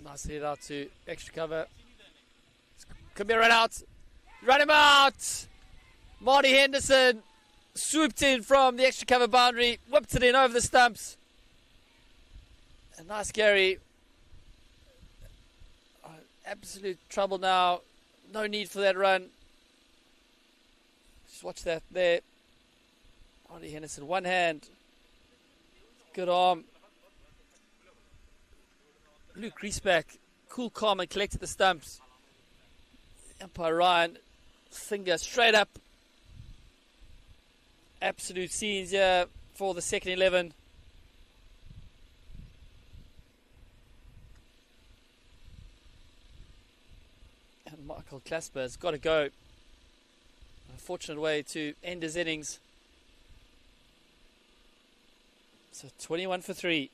A: Nice hit out to extra cover. Could be a run out. Run him out! Marty Henderson swooped in from the extra cover boundary, whipped it in over the stumps. A nice Garry. Absolute trouble now. No need for that run. Just watch that there. Marty Henderson, one hand. Good arm. Luke Griesbach, cool, calm and collected the stumps. Umpire Ryan, finger straight up. Absolute scenes here for the second 11. And Michael Clasper has got to go. A fortunate way to end his innings. So 21 for 3.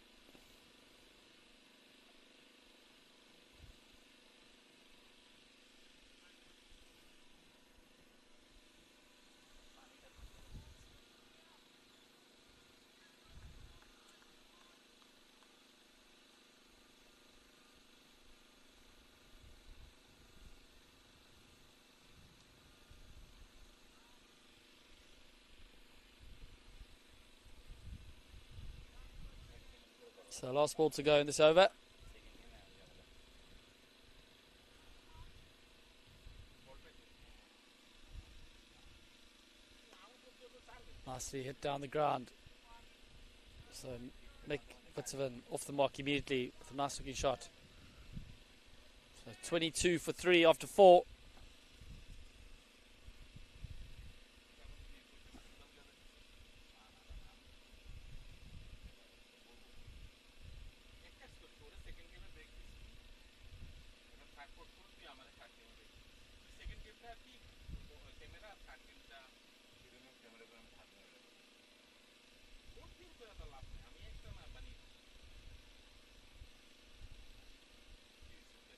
A: So last ball to go in this over. Nicely hit down the ground. So Nick Fitzgibbon off the mark immediately with a nice looking shot. So 22 for 3 after 4.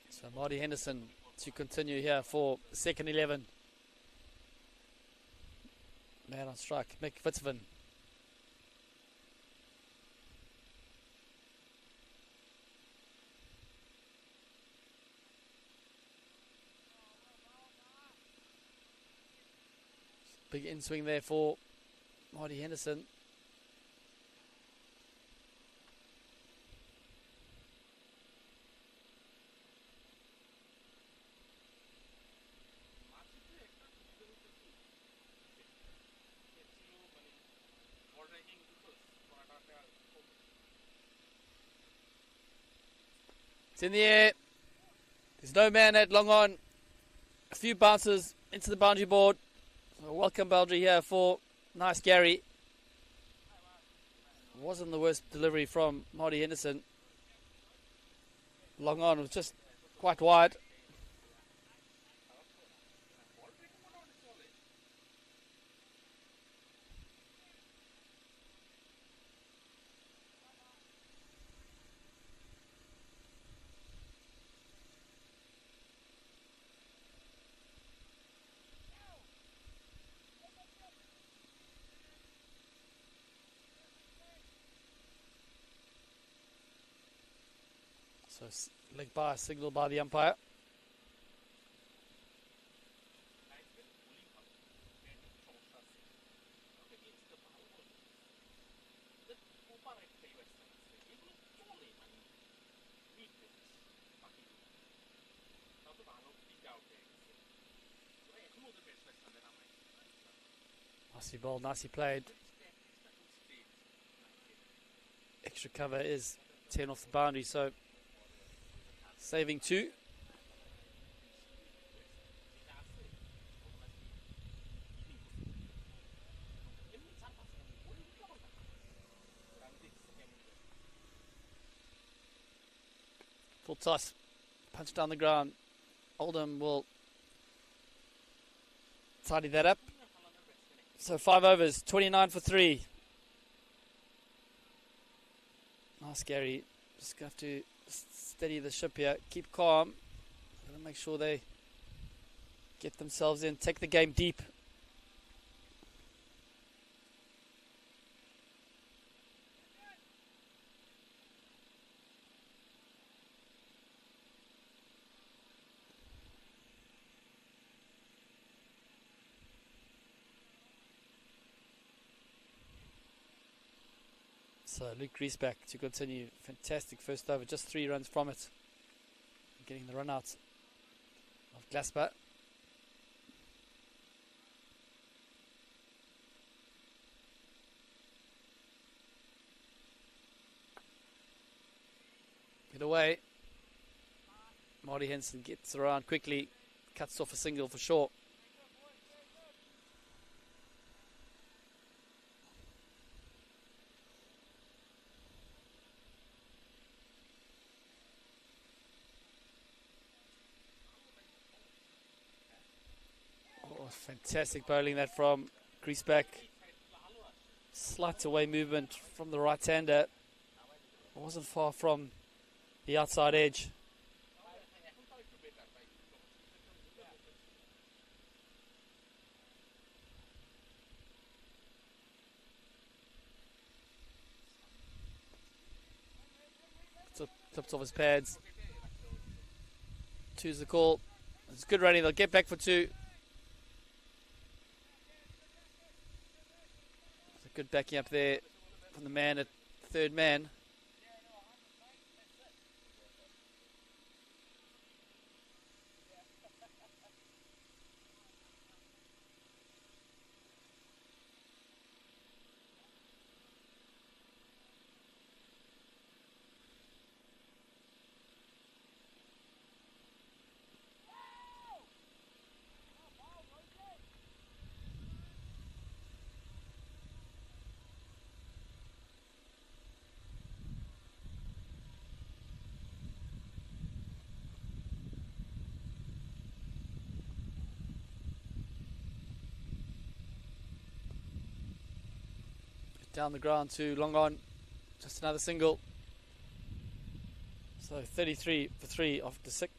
A: So Marty Henderson to continue here for second 11. Man on strike, Mick Fitzgibbon. Big in swing there for Marty Henderson. It's in the air. There's no man at long on. A few bounces into the boundary board. So welcome boundary here for nice Garry. Wasn't the worst delivery from Marty Henderson. Long on was just quite wide. So leg by, signal by the umpire. Nicely bowled, nicely played. Extra cover is 10 off the boundary, so saving 2. Full toss, punch down the ground. Oldham will tidy that up. So 5 overs, 29 for 3. Nice Garry. Just have to steady the ship here. Keep calm. Gotta make sure they get themselves in. Take the game deep. So Luke Griesbach to continue. Fantastic first over. Just 3 runs from it. Getting the run out of Glasper. Get away. Marty Henson gets around quickly. Cuts off a single for short. Fantastic bowling that from Griesbach. Slight away movement from the right-hander. Wasn't far from the outside edge. Clips off his pads. 2's the call. It's good running. They'll get back for 2. Good backing up there from the man at third man. Down the ground to long on. Just another single. So 33 for 3 after 6.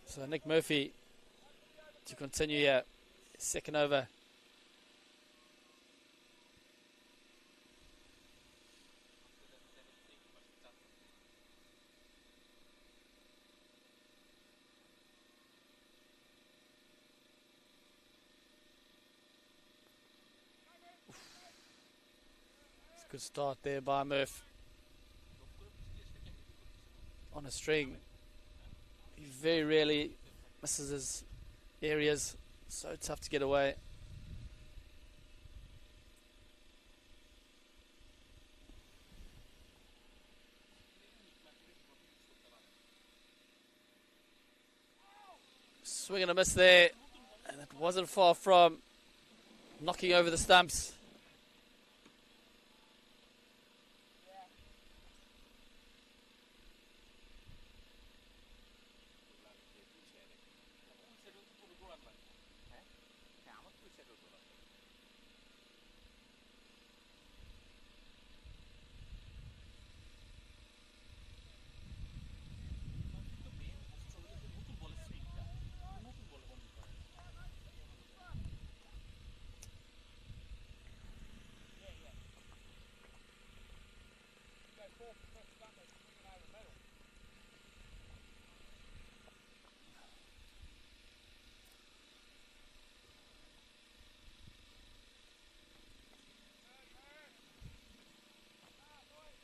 A: So Nick Murphy to continue here. Second over. Good start there by Murph. On a string. He very rarely misses his areas. So tough to get away. Swing and a miss there. And it wasn't far from knocking over the stumps.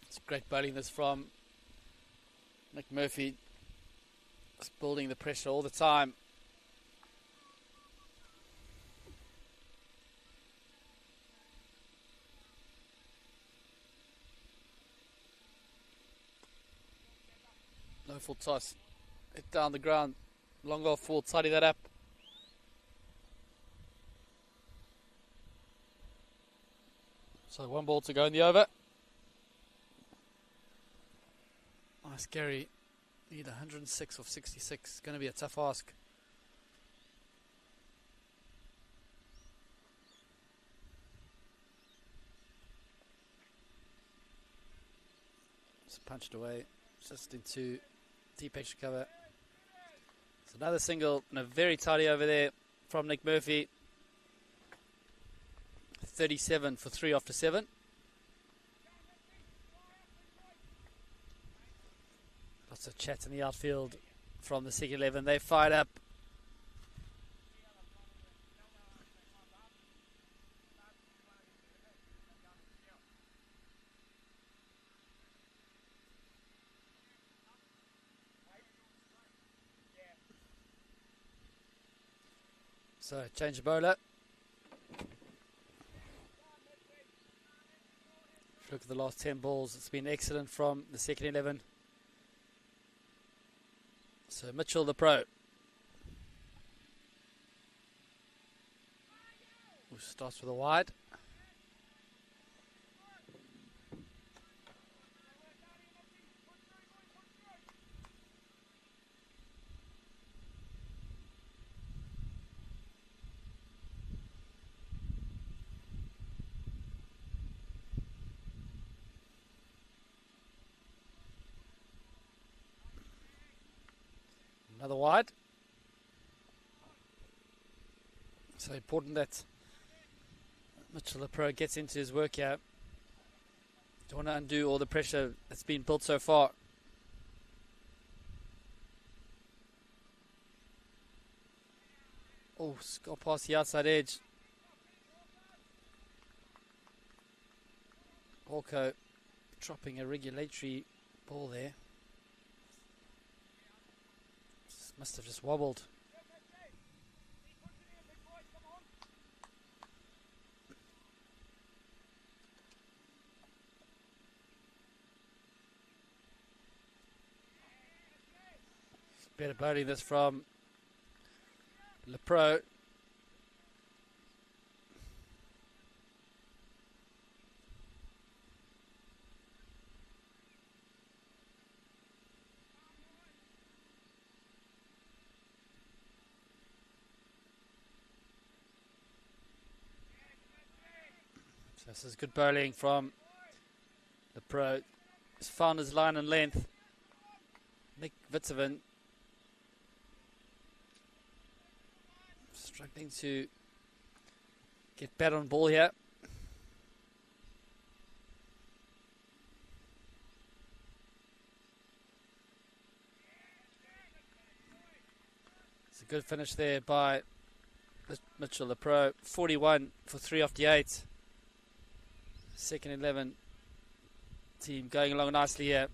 A: It's great bowling this from Nick Murphy. Just building the pressure all the time. No full toss. Hit down the ground. Long off full. Tidy that up. So 1 ball to go in the over. Nice Garry. Need 106 off 66. Going to be a tough ask. Just punched away. Just into deep extra cover. It's another single and a very tidy over there from Nick Murphy. 37 for 3 after 7. Lots of chat in the outfield from the second 11. They fired up. So change the bowler. If you look at the last 10 balls, it's been excellent from the second 11. So Mitchell, the pro, who starts with a wide. Another wide. So important that Mitchell the pro gets into his work here. Don't want to undo all the pressure that's been built so far. Oh, got past the outside edge. Walco dropping a regulatory ball there. Must have just wobbled. Better bowling this from LePro. So this is good bowling from the pro. He's found his line and length. Nick Vitseven struggling to get bat on ball here. It's a good finish there by Mitchell the pro. 41 for 3 after 8. Second 11 Team going along nicely here.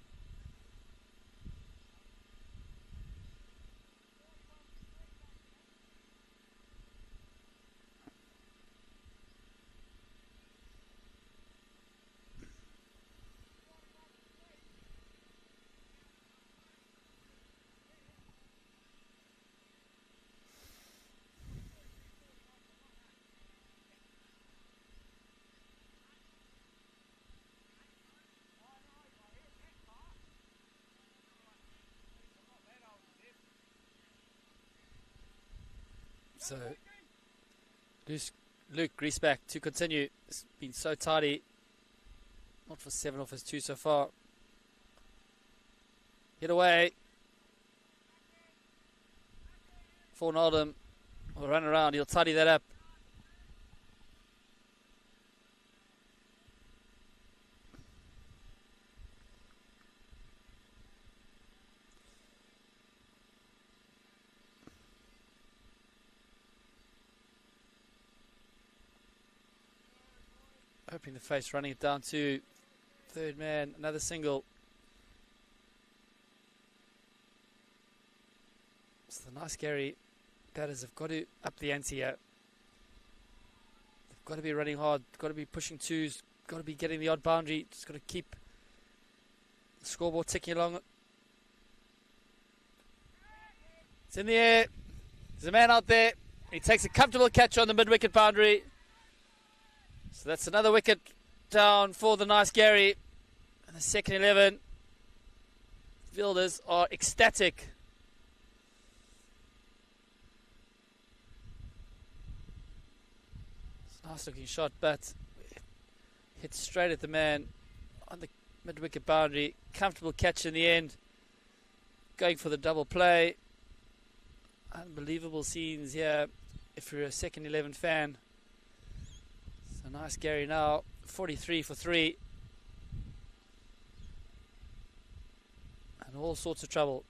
A: So, Luke Griesbach to continue. It's been so tidy. Not for 7 off his 2 so far. Get away. Vaughan Oldham will run around. He'll tidy that up. Hoping the face, running it down to third man. Another single. So the nice Garry batters have got to up the ante here. They've got to be running hard. Got to be pushing twos. Got to be getting the odd boundary. Just got to keep the scoreboard ticking along. It's in the air. There's a man out there. He takes a comfortable catch on the mid-wicket boundary. So that's another wicket down for the nice Garry. And the second 11. Fielders are ecstatic. It's a nice looking shot, but hit straight at the man on the mid-wicket boundary. Comfortable catch in the end. Going for the double play. Unbelievable scenes here if you're a second 11 fan. So nice Garry now, 43 for 3. And all sorts of trouble.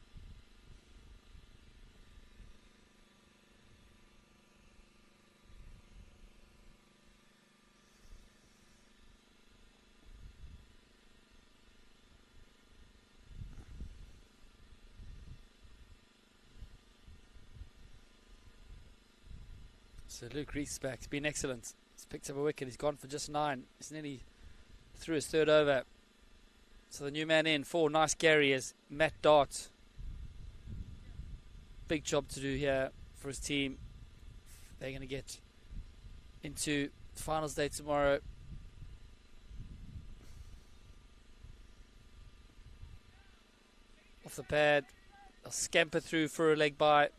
A: So Luke Griesbach's been excellent. He's picked up a wicket. He's gone for just 9. He's nearly through his third over. So the new man in for nice Garry is Matt Dart. Big job to do here for his team. They're going to get into finals day tomorrow. Off the pad. They'll scamper through for a leg bye.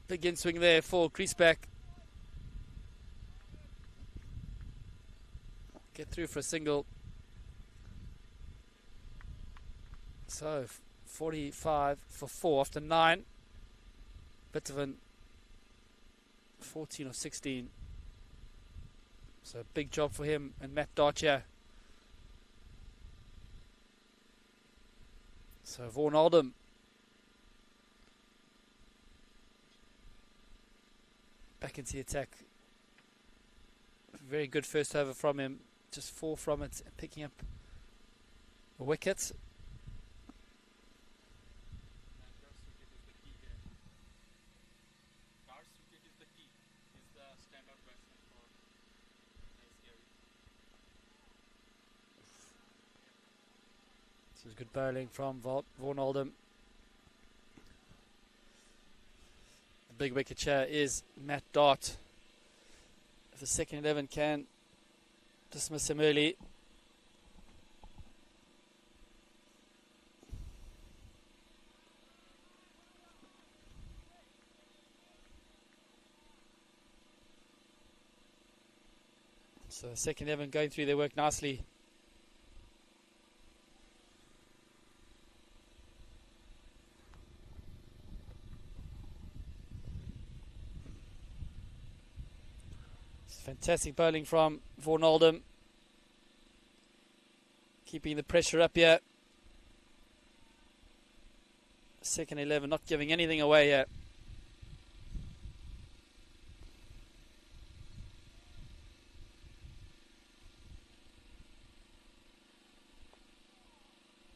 A: Big in swing there for Griesbach. Get through for a single. So 45 for 4 after 9. Bit of an 14 or 16. So big job for him and Matt Darcher. So Vaughan Oldham back into the attack. Very good first over from him. Just 4 from it, picking up a wicket. This is good bowling from Vaughan Oldham. The big wicket here is Matt Dart. If the second 11 can dismiss him early. So second 11 going through their work nicely. Fantastic bowling from Vaughan Oldham. Keeping the pressure up here. Second 11, not giving anything away here.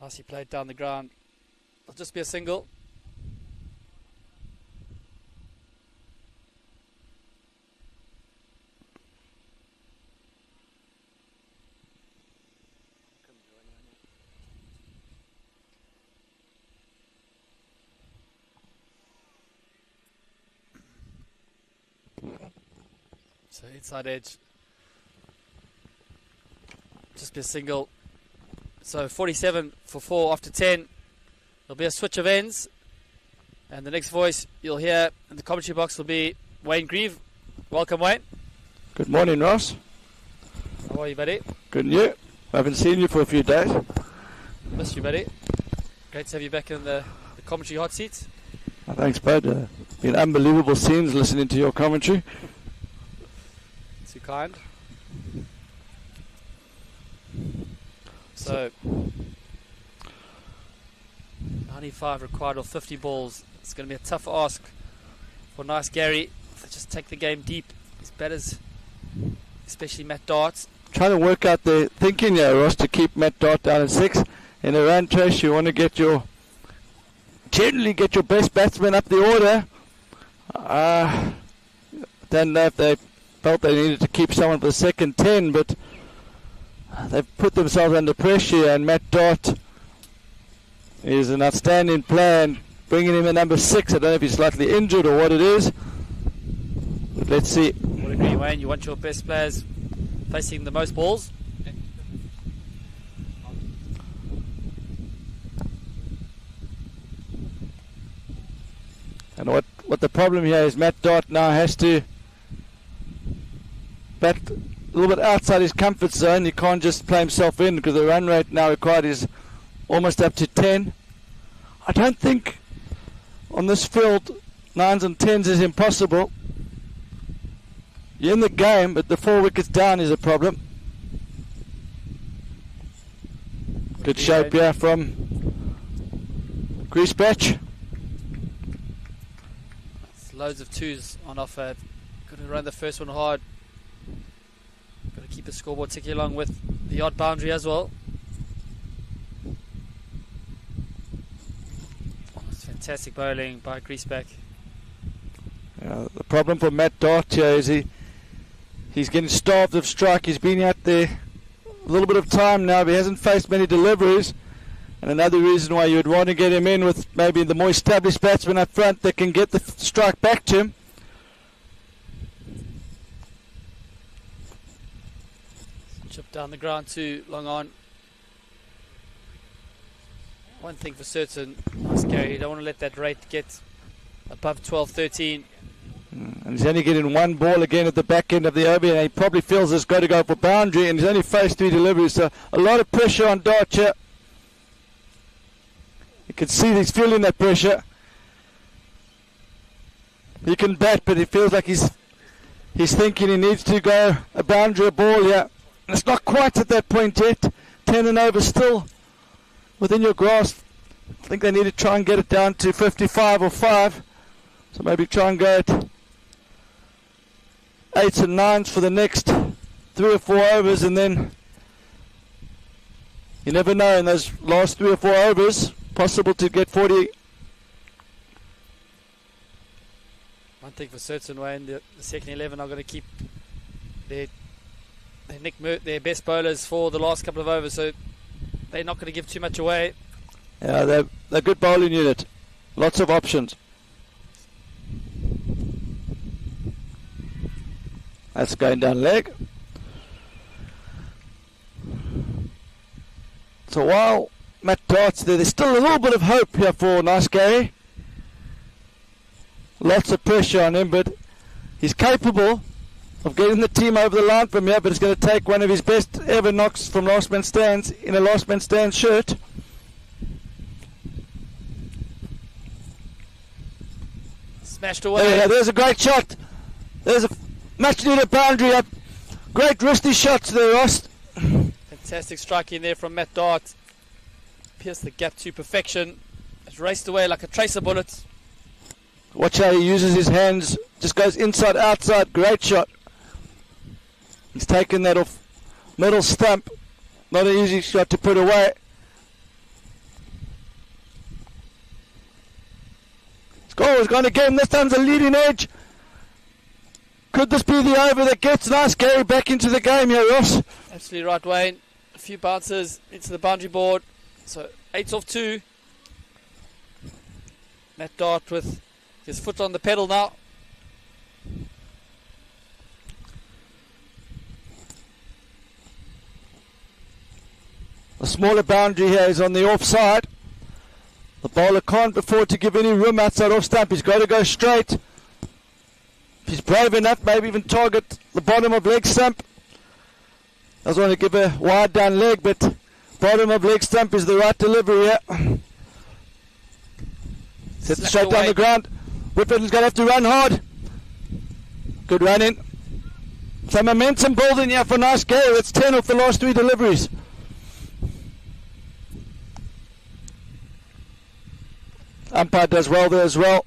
A: Nicely played down the ground. It'll just be a single. So inside edge. Just be a single. So 47 for 4 after 10. There'll be a switch of ends. And the next voice you'll hear in the commentary box will be Wayne Grieve. Welcome, Wayne.
B: Good morning, Ross.
A: How are you, buddy?
B: Good, and you? I haven't seen you for a few days.
A: Miss you, buddy. Great to have you back in the commentary hot seat.
B: Thanks, bud. Been unbelievable scenes listening to your commentary.
A: Too kind. So 95 required or 50 balls. It's going to be a tough ask for nice Garry to just take the game deep. His batters, especially Matt Dart.
B: Trying to work out the thinking here, Ross, to keep Matt Dart down at 6. In a run chase, you want to generally get your best batsman up the order. Don't know if they felt they needed to keep someone for the second 10, but they've put themselves under pressure, and Matt Dart is an outstanding player, and bringing him at number 6. I don't know if he's slightly injured or what it is, but let's see.
A: Would agree, Wayne. You want your best players facing the most balls.
B: And what the problem here is, Matt Dart now has to bat a little bit outside his comfort zone. He can't just play himself in, because the run rate now required is almost up to 10. I don't think on this field 9s and 10s is impossible. You're in the game, but the 4 wickets down is a problem. Good shape here from Griesbach.
A: Loads of 2s on offer. Got to run the first one hard. Got to keep the scoreboard ticking along with the odd boundary as well. It's fantastic bowling by Griesbach.
B: The problem for Matt Dart here is he's getting starved of strike. He's been out there a little bit of time now, but he hasn't faced many deliveries. And another reason why you would want to get him in with maybe the more established batsman up front that can get the strike back to him.
A: Chip down the ground too long on. One thing for certain, nice Garry, you don't want to let that rate get above 12-13.
B: And he's only getting one ball again at the back end of the over, and he probably feels he's got to go for boundary, and he's only faced 3 deliveries, so a lot of pressure on Dart here. You can see he's feeling that pressure. He can bat, but he feels like he's thinking he needs to go a boundary ball here. And it's not quite at that point yet. 10 and over still within your grasp. I think they need to try and get it down to 55 or 5. So maybe try and go at 8s and 9s for the next 3 or 4 overs, and then you never know in those last 3 or 4 overs, possible to get 40.
A: One thing for certain, Wayne, the second 11 are going to keep their best bowlers for the last couple of overs, so they're not going to give too much away.
B: Yeah, they're a good bowling unit. Lots of options. That's going down leg. So while Matt Dart's there's still a little bit of hope here for nice Garry. Lots of pressure on him, but he's capable of getting the team over the line from here, but it's going to take one of his best ever knocks from last man stands in a last man stands shirt.
A: Smashed away.
B: There's a great shot. There's a Much needed boundary up. Great wristy shots there, Ross.
A: Fantastic striking there from Matt Dart. Pierced the gap to perfection. It's raced away like a tracer bullet.
B: Watch how he uses his hands. Just goes inside, outside. Great shot. He's taken that off middle stump. Not an easy shot to put away. Score has gone again. This time's a leading edge. Could this be the over that gets nice Garry back into the game here, Ross?
A: Absolutely right, Wayne. A few bounces into the boundary board. So 8 off 2. Matt Dart with his foot on the pedal now.
B: The smaller boundary here is on the offside. The bowler can't afford to give any room outside off stump. He's got to go straight. If he's brave enough, maybe even target the bottom of leg stump. Doesn't want to give a wide down leg, but bottom of leg stump is the right delivery here. Sets straight down the ground. Whitford's going to have to run hard. Good running. Some momentum building here for nice Garry. That's 10 off the last 3 deliveries. Umpire does well there as well.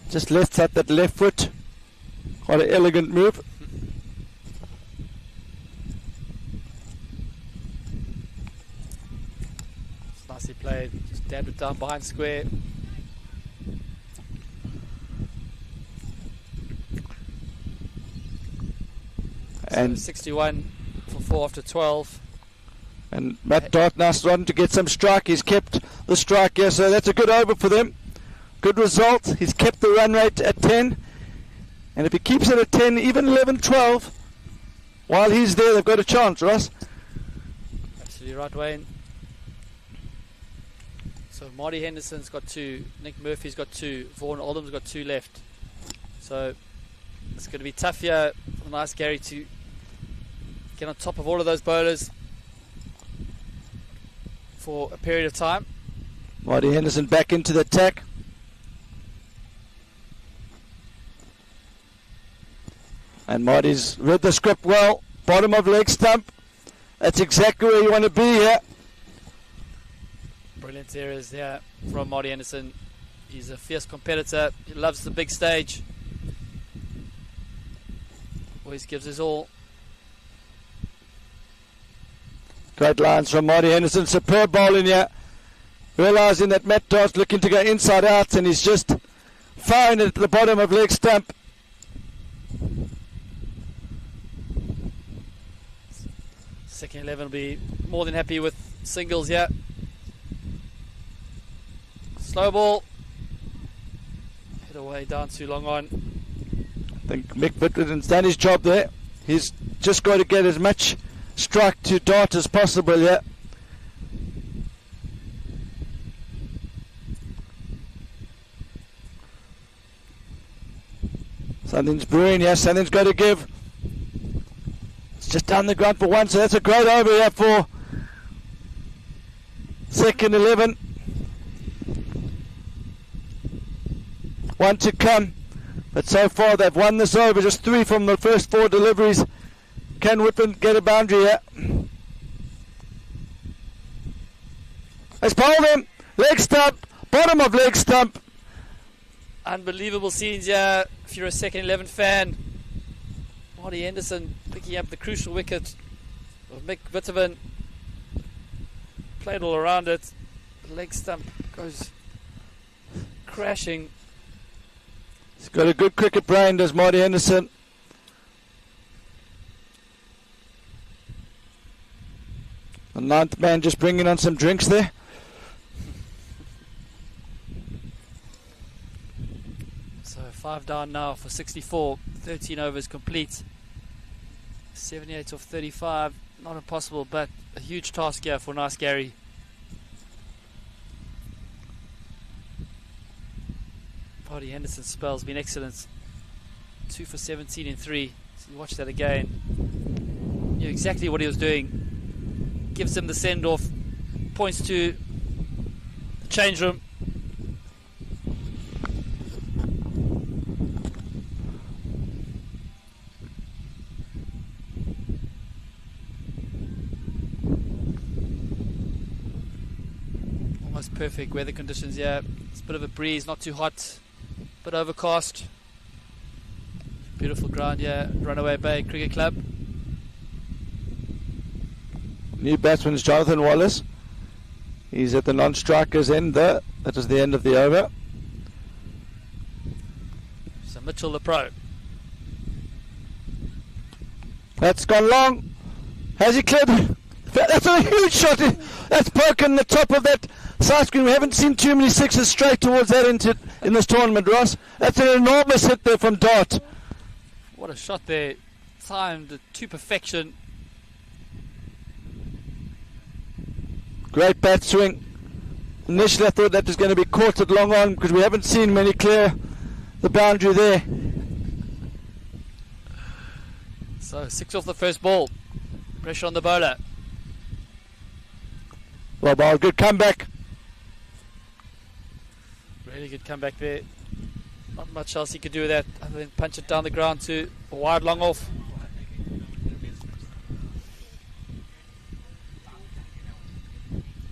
B: Just lifts out that left foot. Quite an elegant move.
A: It's nicely played. Just dabbed it down behind square.
B: And
A: so 61 for 4 after 12.
B: And Matt Dart now starting to get some strike. He's kept the strike here, so that's a good over for them. Good result. He's kept the run rate at 10. And if he keeps it at 10, even 11, 12, while he's there, they've got a chance, Ross.
A: Absolutely right, Wayne. So Marty Henderson's got 2. Nick Murphy's got 2. Vaughan Oldham's got 2 left. So it's going to be tough here for nice Garry to get on top of all of those bowlers for a period of time.
B: Marty Henderson back into the attack. And Marty's read the script well. Bottom of leg stump. That's exactly where you want to be here.
A: Brilliant errors there from Marty Henderson. He's a fierce competitor. He loves the big stage. Always gives his all.
B: Great lines from Marty Henderson. Superb bowling here. Realising that Matt Dart's looking to go inside out, and he's just firing it at the bottom of leg stump.
A: Second 11 will be more than happy with singles here. Slow ball. Hit away down too long on.
B: I think Mick Whitford's done his job there. He's just got to get as much strike to Dart as possible, yeah. Something's brewing, yes, something's got to give. It's just down the ground for 1, so that's a great over here for second 11. 1 to come. But so far they've won this over, just 3 from the first 4 deliveries. Can Whitford get a boundary here? Let's bowl them. Leg stump. Bottom of leg stump.
A: Unbelievable scenes here. If you're a second 11 fan. Marty Henderson picking up the crucial wicket of Mick Whitford. Played all around it. The leg stump goes crashing.
B: He's got a good cricket brain, does Marty Henderson. The 9th man just bringing on some drinks there.
A: So 5 down now for 64. 13 overs complete. 78 off 35. Not impossible, but a huge task here for nice Garry. Marty Henderson's spell's been excellent. 2 for 17 in 3. So you watch that again. Knew exactly what he was doing. Gives him the send-off. Points to the change room. Almost perfect weather conditions here. It's a bit of a breeze, not too hot, but overcast. Beautiful ground here, Runaway Bay Cricket Club.
B: New batsman is Jonathan Wallace. He's at the non-strikers end there. That is the end of the over.
A: So Mitchell the pro.
B: That's gone long. Has he cleared? That's a huge shot. That's broken the top of that side screen. We haven't seen too many sixes straight towards that in this tournament, Ross. That's an enormous hit there from Dart.
A: What a shot there. Timed to perfection.
B: Great bat swing. Initially I thought that was going to be caught at long on because we haven't seen many clear the boundary there.
A: So 6 off the first ball. Pressure on the bowler.
B: Well bowled, good comeback.
A: Really good comeback there. Not much else he could do with that other than punch it down the ground to a wide long off.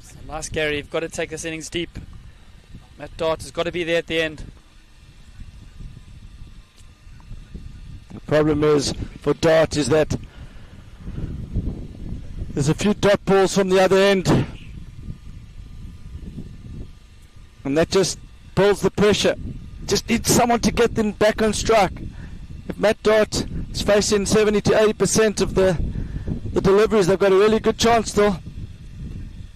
A: So nice Garry, you've got to take this innings deep. Matt Dart has got to be there at the end.
B: The problem is for Dart is that there's a few dot balls from the other end, and that just builds the pressure. Just needs someone to get them back on strike. If Matt Dart is facing 70 to 80% of the deliveries, they've got a really good chance still.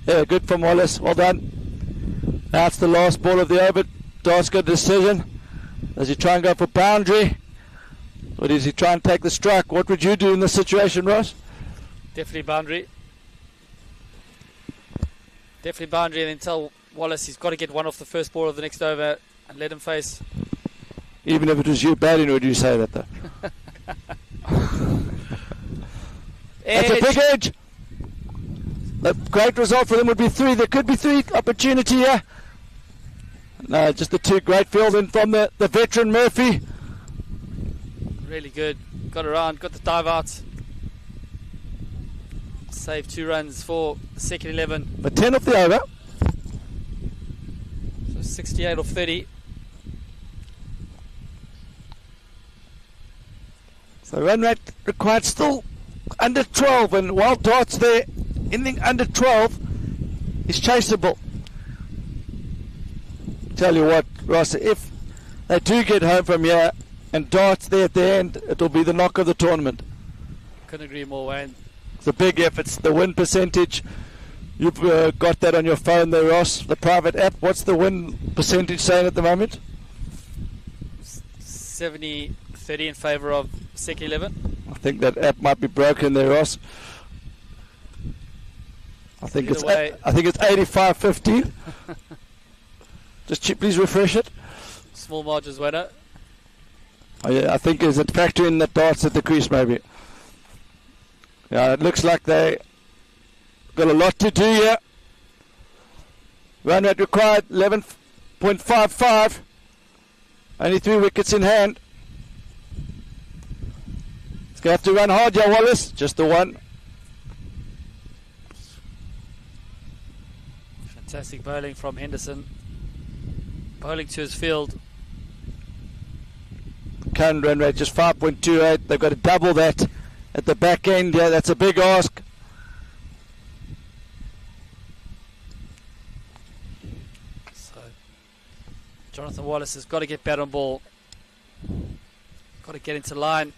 B: Yeah, good from Wallace. Well done. Now it's the last ball of the over. Dart's got a decision. Does he try and go for boundary, or does he try and take the strike? What would you do in this situation, Ross?
A: Definitely boundary. Definitely boundary, and then tell Wallace he's got to get one off the first ball of the next over and let him face.
B: Even if it was you batting, would you say that though? That's a big edge. A great result for them would be 3. There could be 3 opportunity here. No, just the 2. Great fielding from the veteran Murphy.
A: Really good. Got around, got the dive out. Saved 2 runs for the second 11.
B: But 10 off the over.
A: So 68 off 30.
B: So run rate required still under 12, and while Dart's there, anything under 12 is chaseable. Tell you what, Ross, if they do get home from here and Dart's there at the end, it'll be the knock of the tournament.
A: Couldn't agree more, Wayne.
B: It's a big effort. It's the win percentage. You've got that on your phone there, Ross, the private app. What's the win percentage saying at the moment?
A: 70-30 in favour of second 11.
B: I think that app might be broken there, Ross. I think it's 85-15. Just please refresh it.
A: Small margins winner.
B: Oh, yeah, I think is it factoring the Darts at the crease maybe. Yeah, it looks like they got a lot to do here. Run rate required 11.55. Only 3 wickets in hand. It's going to have to run hard, yeah, Wallace. Just the 1.
A: Fantastic bowling from Henderson. Bowling to his field.
B: Current run rate just 5.28. They've got to double that at the back end. Yeah, that's a big ask.
A: So Jonathan Wallace has got to get bat on ball. Got to get into line.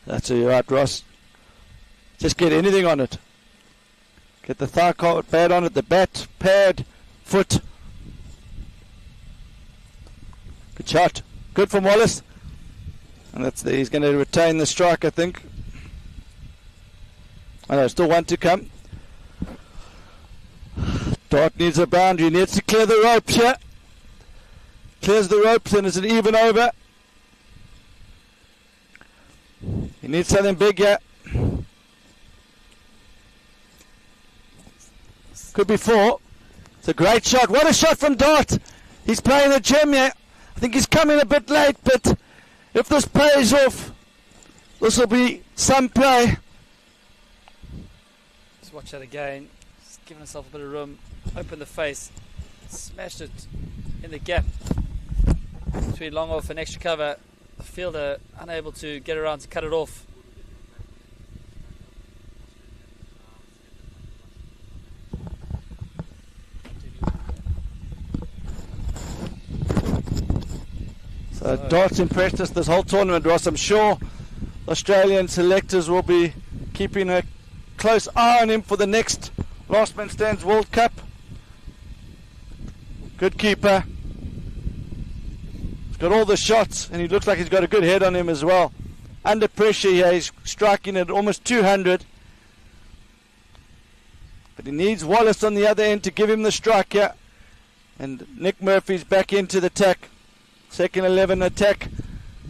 B: That's you're right, Ross. Just get anything on it. Get the thigh pad on it, the bat, pad, foot. Good shot. Good from Wallace. And he's going to retain the strike, I think. I know, still 1 to come. Dart needs a boundary, needs to clear the ropes here. Clears the ropes and it's an even over. He needs something big here. Could be 4. It's a great shot. What a shot from Dart. He's playing the gem here. I think he's coming a bit late, but if this pays off, this will be some play.
A: Let's watch that again. Just giving himself a bit of room, opened the face, smashed it in the gap between long off and extra cover. The fielder unable to get around to cut it off.
B: So Dart's impressed us this whole tournament, Ross. I'm sure Australian selectors will be keeping a close eye on him for the next Last Man Stands World Cup. Good keeper. He's got all the shots and he looks like he's got a good head on him as well. Under pressure here, he's striking at almost 200. But he needs Wallace on the other end to give him the strike here. And Nick Murphy's back into the attack. Second 11 attack.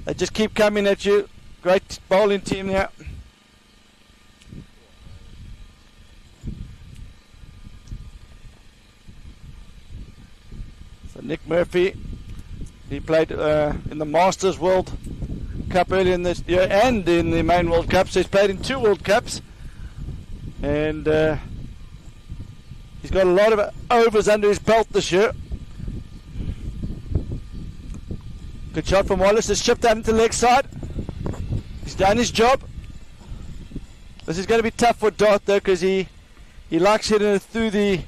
B: They just keep coming at you. Great bowling team here. So Nick Murphy, he played in the Masters World Cup earlier in this year and in the main World Cup. So he's played in 2 World Cups. And he's got a lot of overs under his belt this year. Good shot from Wallace. It's chipped out into the leg side. He's done his job. This is going to be tough for Dart though, because he likes hitting it through the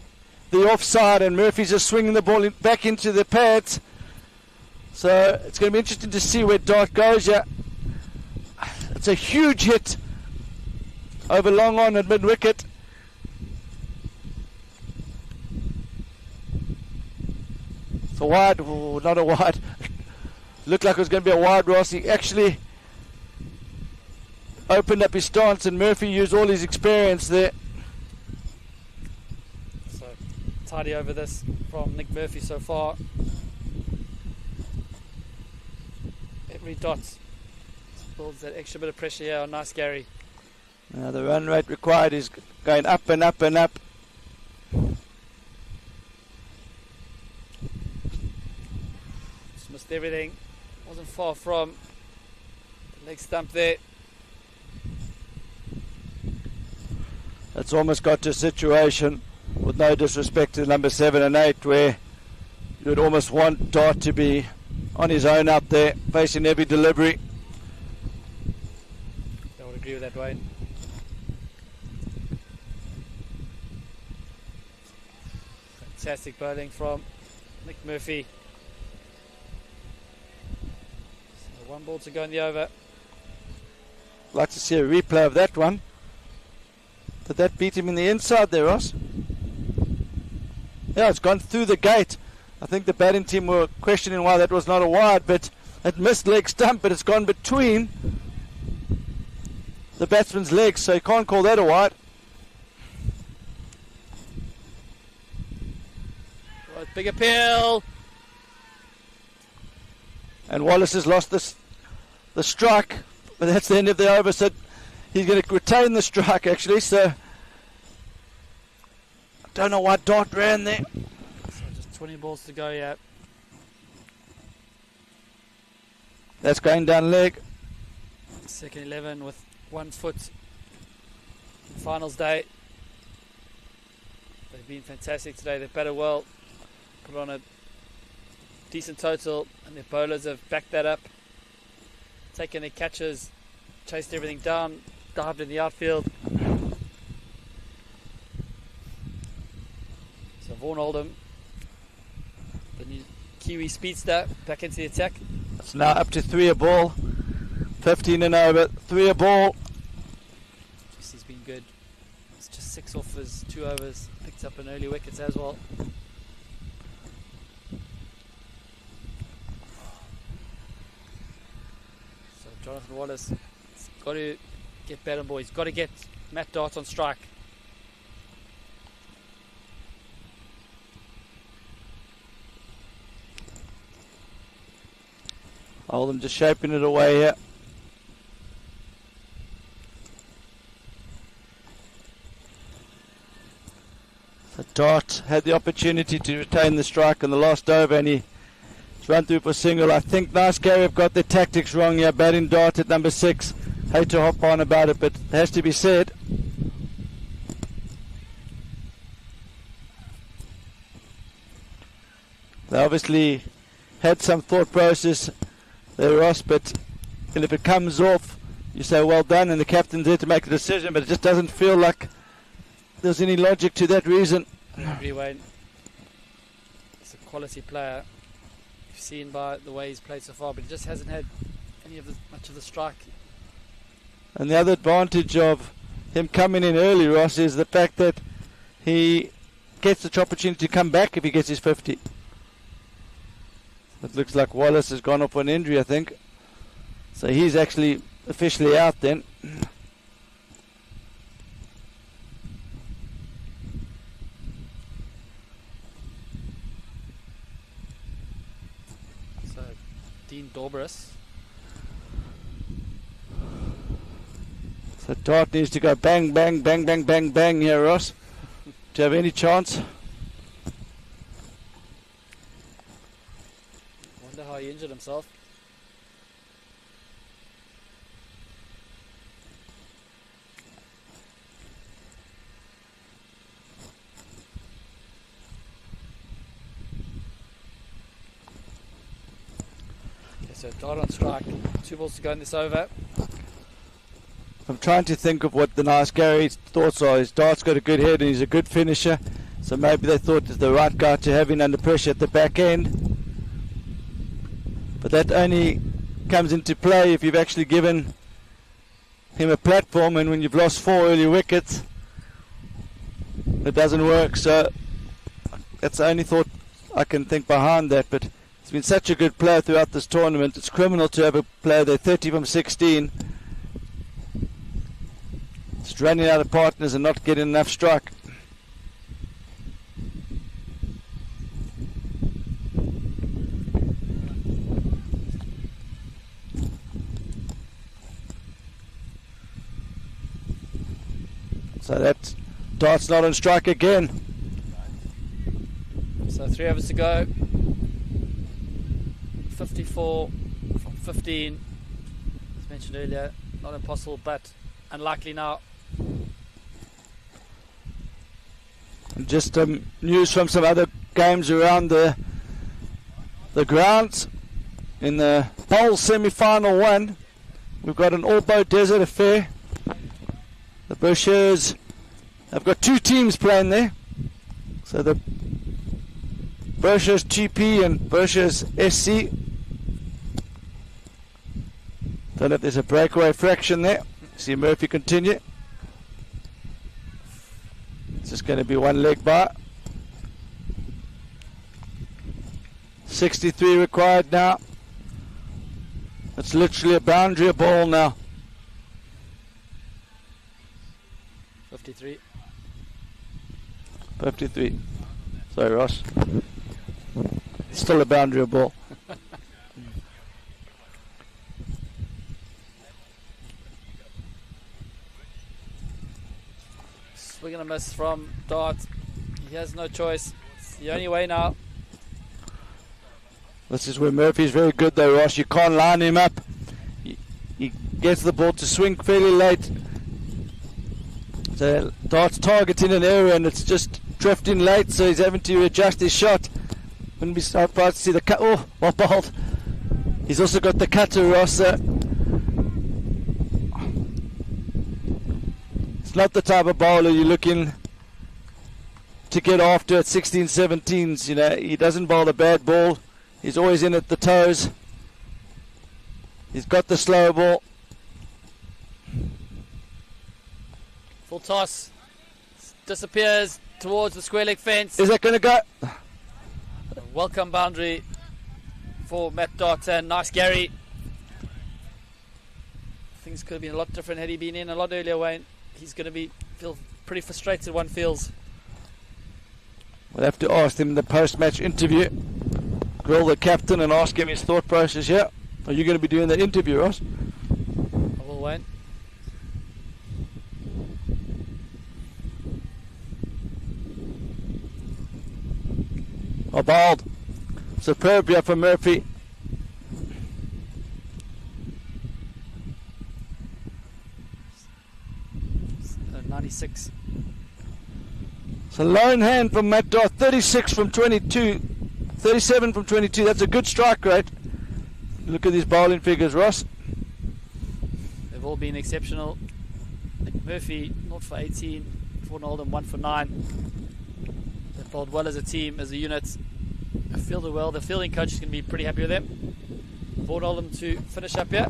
B: offside, and Murphy's just swinging the ball back into the pads. So it's going to be interesting to see where Dart goes. Yeah, it's a huge hit over long on at mid wicket. It's a wide. Oh, not a wide. Looked like it was going to be a wide, Ross. He actually opened up his stance and Murphy used all his experience there.
A: So tidy over this from Nick Murphy so far. Every dot builds that extra bit of pressure here on nice Garry.
B: Now the run rate required is going up and up and up.
A: Just missed everything. Wasn't far from the leg stump there.
B: It's almost got to a situation, with no disrespect to number 7 and 8, where you would almost want Dart to be on his own out there, facing every delivery.
A: I would agree with that, Wayne. Fantastic bowling from Nick Murphy. So 1 ball to go in the over.
B: I'd like to see a replay of that one. Did that beat him in the inside there, Ross? Yeah, it's gone through the gate. I think the batting team were questioning why that was not a wide, but it missed leg stump, but it's gone between the batsman's legs, so you can't call that a wide.
A: Right, big appeal.
B: And Wallace has lost the strike, but that's the end of the over, so he's going to retain the strike actually, so I don't know why Dart ran there.
A: So just 20 balls to go, yeah.
B: That's going down leg.
A: Second 11 with 1 foot. Finals day. They've been fantastic today. They've batted well, put on a decent total, and their bowlers have backed that up, taken their catches, chased everything down, dived in the outfield. So Vaughan Oldham, the new Kiwi speedster, back into the attack.
B: It's now up to 3 a ball. 15 and over, 3 a ball.
A: He's been good. It's just 6 off his 2 overs. Picked up an early wickets as well. So Jonathan Wallace has got to get better, boys. Got to get Matt Dart on strike.
B: Oldham just shaping it away here. So Dart had the opportunity to retain the strike in the last over, and he's run through for single. I think nice Garry have got their tactics wrong here, batting Dart at number 6. Hate to hop on about it, but it has to be said. They obviously had some thought process there, Ross, but if it comes off, you say well done, and the captain's there to make the decision, but it just doesn't feel like there's any logic to that reason.
A: I agree, Wayne. He's a quality player. You've seen by the way he's played so far, but he just hasn't had much of the strike.
B: And the other advantage of him coming in early, Ross, is the fact that he gets the opportunity to come back if he gets his 50. It looks like Wallace has gone off on injury, I think. So he's actually officially out then.
A: So Dean Dobris.
B: So Dart needs to go bang, bang, bang, bang, bang, bang here, Ross, to have any chance.
A: Wonder how he injured himself. Okay, so Dart on strike. 2 balls to go in this over.
B: I'm trying to think of what the nice Garry's thoughts are. His Dart's got a good head and he's a good finisher, so maybe they thought it's the right guy to have in under pressure at the back end. But that only comes into play if you've actually given him a platform, and when you've lost 4 early wickets, it doesn't work. So that's the only thought I can think behind that. But he's been such a good player throughout this tournament. It's criminal to have a player there 30 from 16. Just running out of partners and not getting enough strike. So that Dart's not on strike again.
A: So 3 overs to go. 54 from 15. As mentioned earlier, not impossible, but unlikely now.
B: And just news from some other games around the grounds. In the bowl semi-final 1, we've got an all-boat desert affair. The Bushers have got 2 teams playing there. So the Bushers GP and Bushers SC. Don't know if there's a breakaway fraction there. See Murphy continue. It's just going to be 1 leg bar. 63 required now. It's literally a boundary ball now.
A: 53.
B: 53. Sorry, Ross. Still a boundary ball.
A: Swing and a miss from Dart. He has no choice. It's the only way now.
B: This is where Murphy's very good though, Ross. You can't line him up. He gets the ball to swing fairly late. So Dart's targeting an area and it's just drifting late, so he's having to adjust his shot. Wouldn't be surprised to see the cut. Oh, well bowled. He's also got the cutter, Ross. It's not the type of bowler you're looking to get after at 16, 17s. You know, he doesn't bowl a bad ball. He's always in at the toes. He's got the slow ball.
A: Full toss. Disappears towards the square leg fence.
B: Is that going to go?
A: Welcome boundary for Matt Dart and nice Garry. Things could have been a lot different had he been in a lot earlier, Wayne. He's going to feel pretty frustrated, one feels.
B: We'll have to ask him in the post-match interview. Grill the captain and ask him his thought process here. Are you going to be doing the interview, Ross?
A: I will, Wayne.
B: Oh, bowled. Superb here for Murphy.
A: So 96.
B: It's a lone hand from Matt Dart. 36 from 22. 37 from 22. That's a good strike rate. Look at these bowling figures, Ross.
A: They've all been exceptional. Nick Murphy, 0 for 18. Vaughan Oldham, 1 for 9. They've bowled well as a team, as a unit. They've fielded well. The fielding coach is going to be pretty happy with them. Vaughan Oldham to finish up here.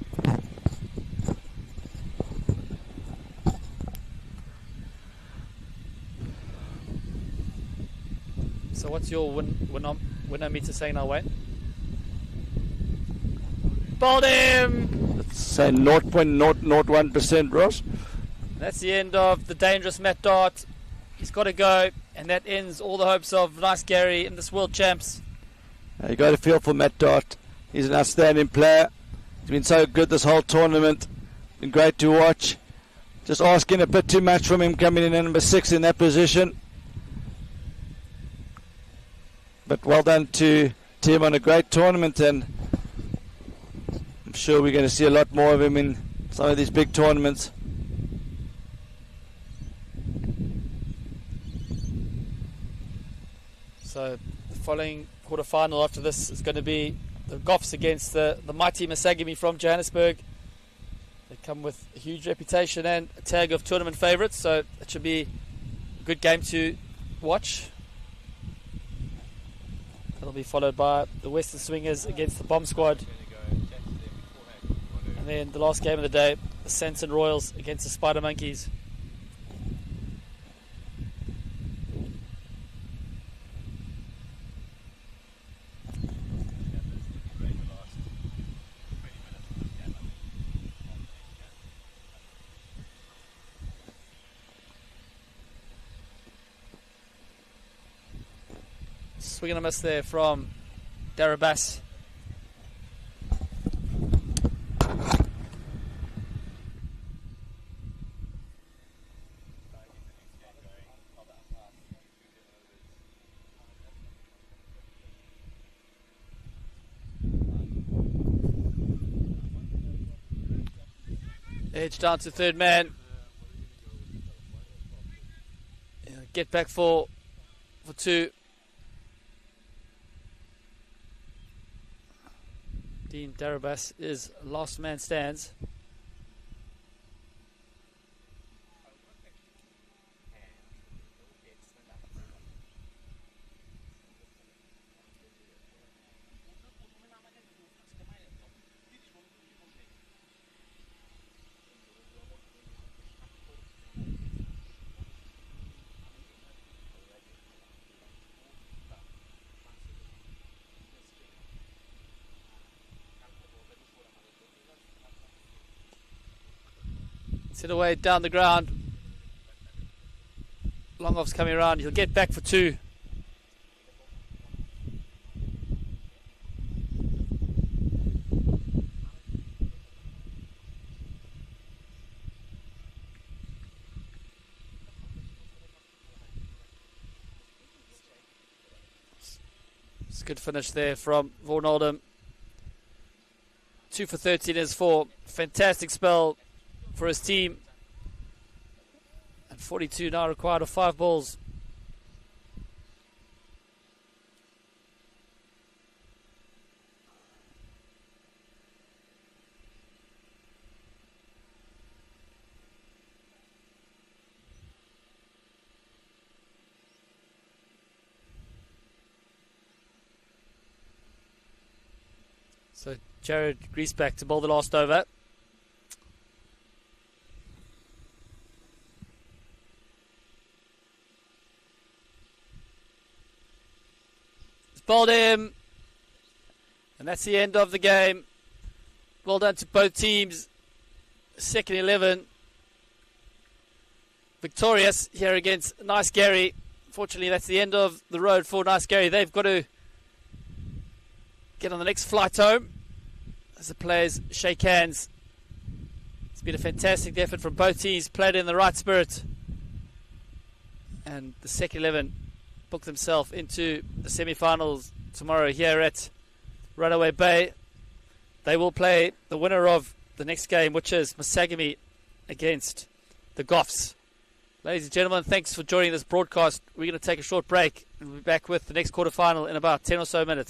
A: So what's your winner meter saying now, Wayne? Bowled him!
B: Let's say 0.001%, Ross.
A: That's the end of the dangerous Matt Dart. He's got to go, and that ends all the hopes of Nice Garry in this World Champs.
B: You got to feel for Matt Dart. He's an outstanding player. He's been so good this whole tournament. Been great to watch. Just asking a bit too much from him coming in at number 6 in that position. But well done to Tim on a great tournament, and I'm sure we're going to see a lot more of him in some of these big tournaments.
A: So the following quarter-final after this is going to be the Goffs against the mighty Masagami from Johannesburg. They come with a huge reputation and a tag of tournament favourites, so it should be a good game to watch. That'll be followed by the Western Swingers against the Bomb Squad. And then the last game of the day, the Sanson Royals against the Spider Monkeys. Swing and a miss there from Darabas. Edge down to third man. Get back for 2. Dean Darabas is last man stands. Sit away down the ground. Long off's coming around. He'll get back for 2. It's a good finish there from Vaughan Oldham. 2 for 13 is 4. Fantastic spell for his team, and 42 now required of 5 balls. So Jared Griesbach to bowl the last over. Bowled him, and that's the end of the game. Well done to both teams. Second 11 victorious here against Nice Garry. Fortunately, that's the end of the road for Nice Garry. They've got to get on the next flight home as the players shake hands. It's been a fantastic effort from both teams, played in the right spirit, and the second 11 book themselves into the semi-finals tomorrow here at Runaway Bay. They will play the winner of the next game, which is Masagami against the Goffs. Ladies and gentlemen, thanks for joining this broadcast. We're going to take a short break and we'll be back with the next quarter-final in about 10 or so minutes.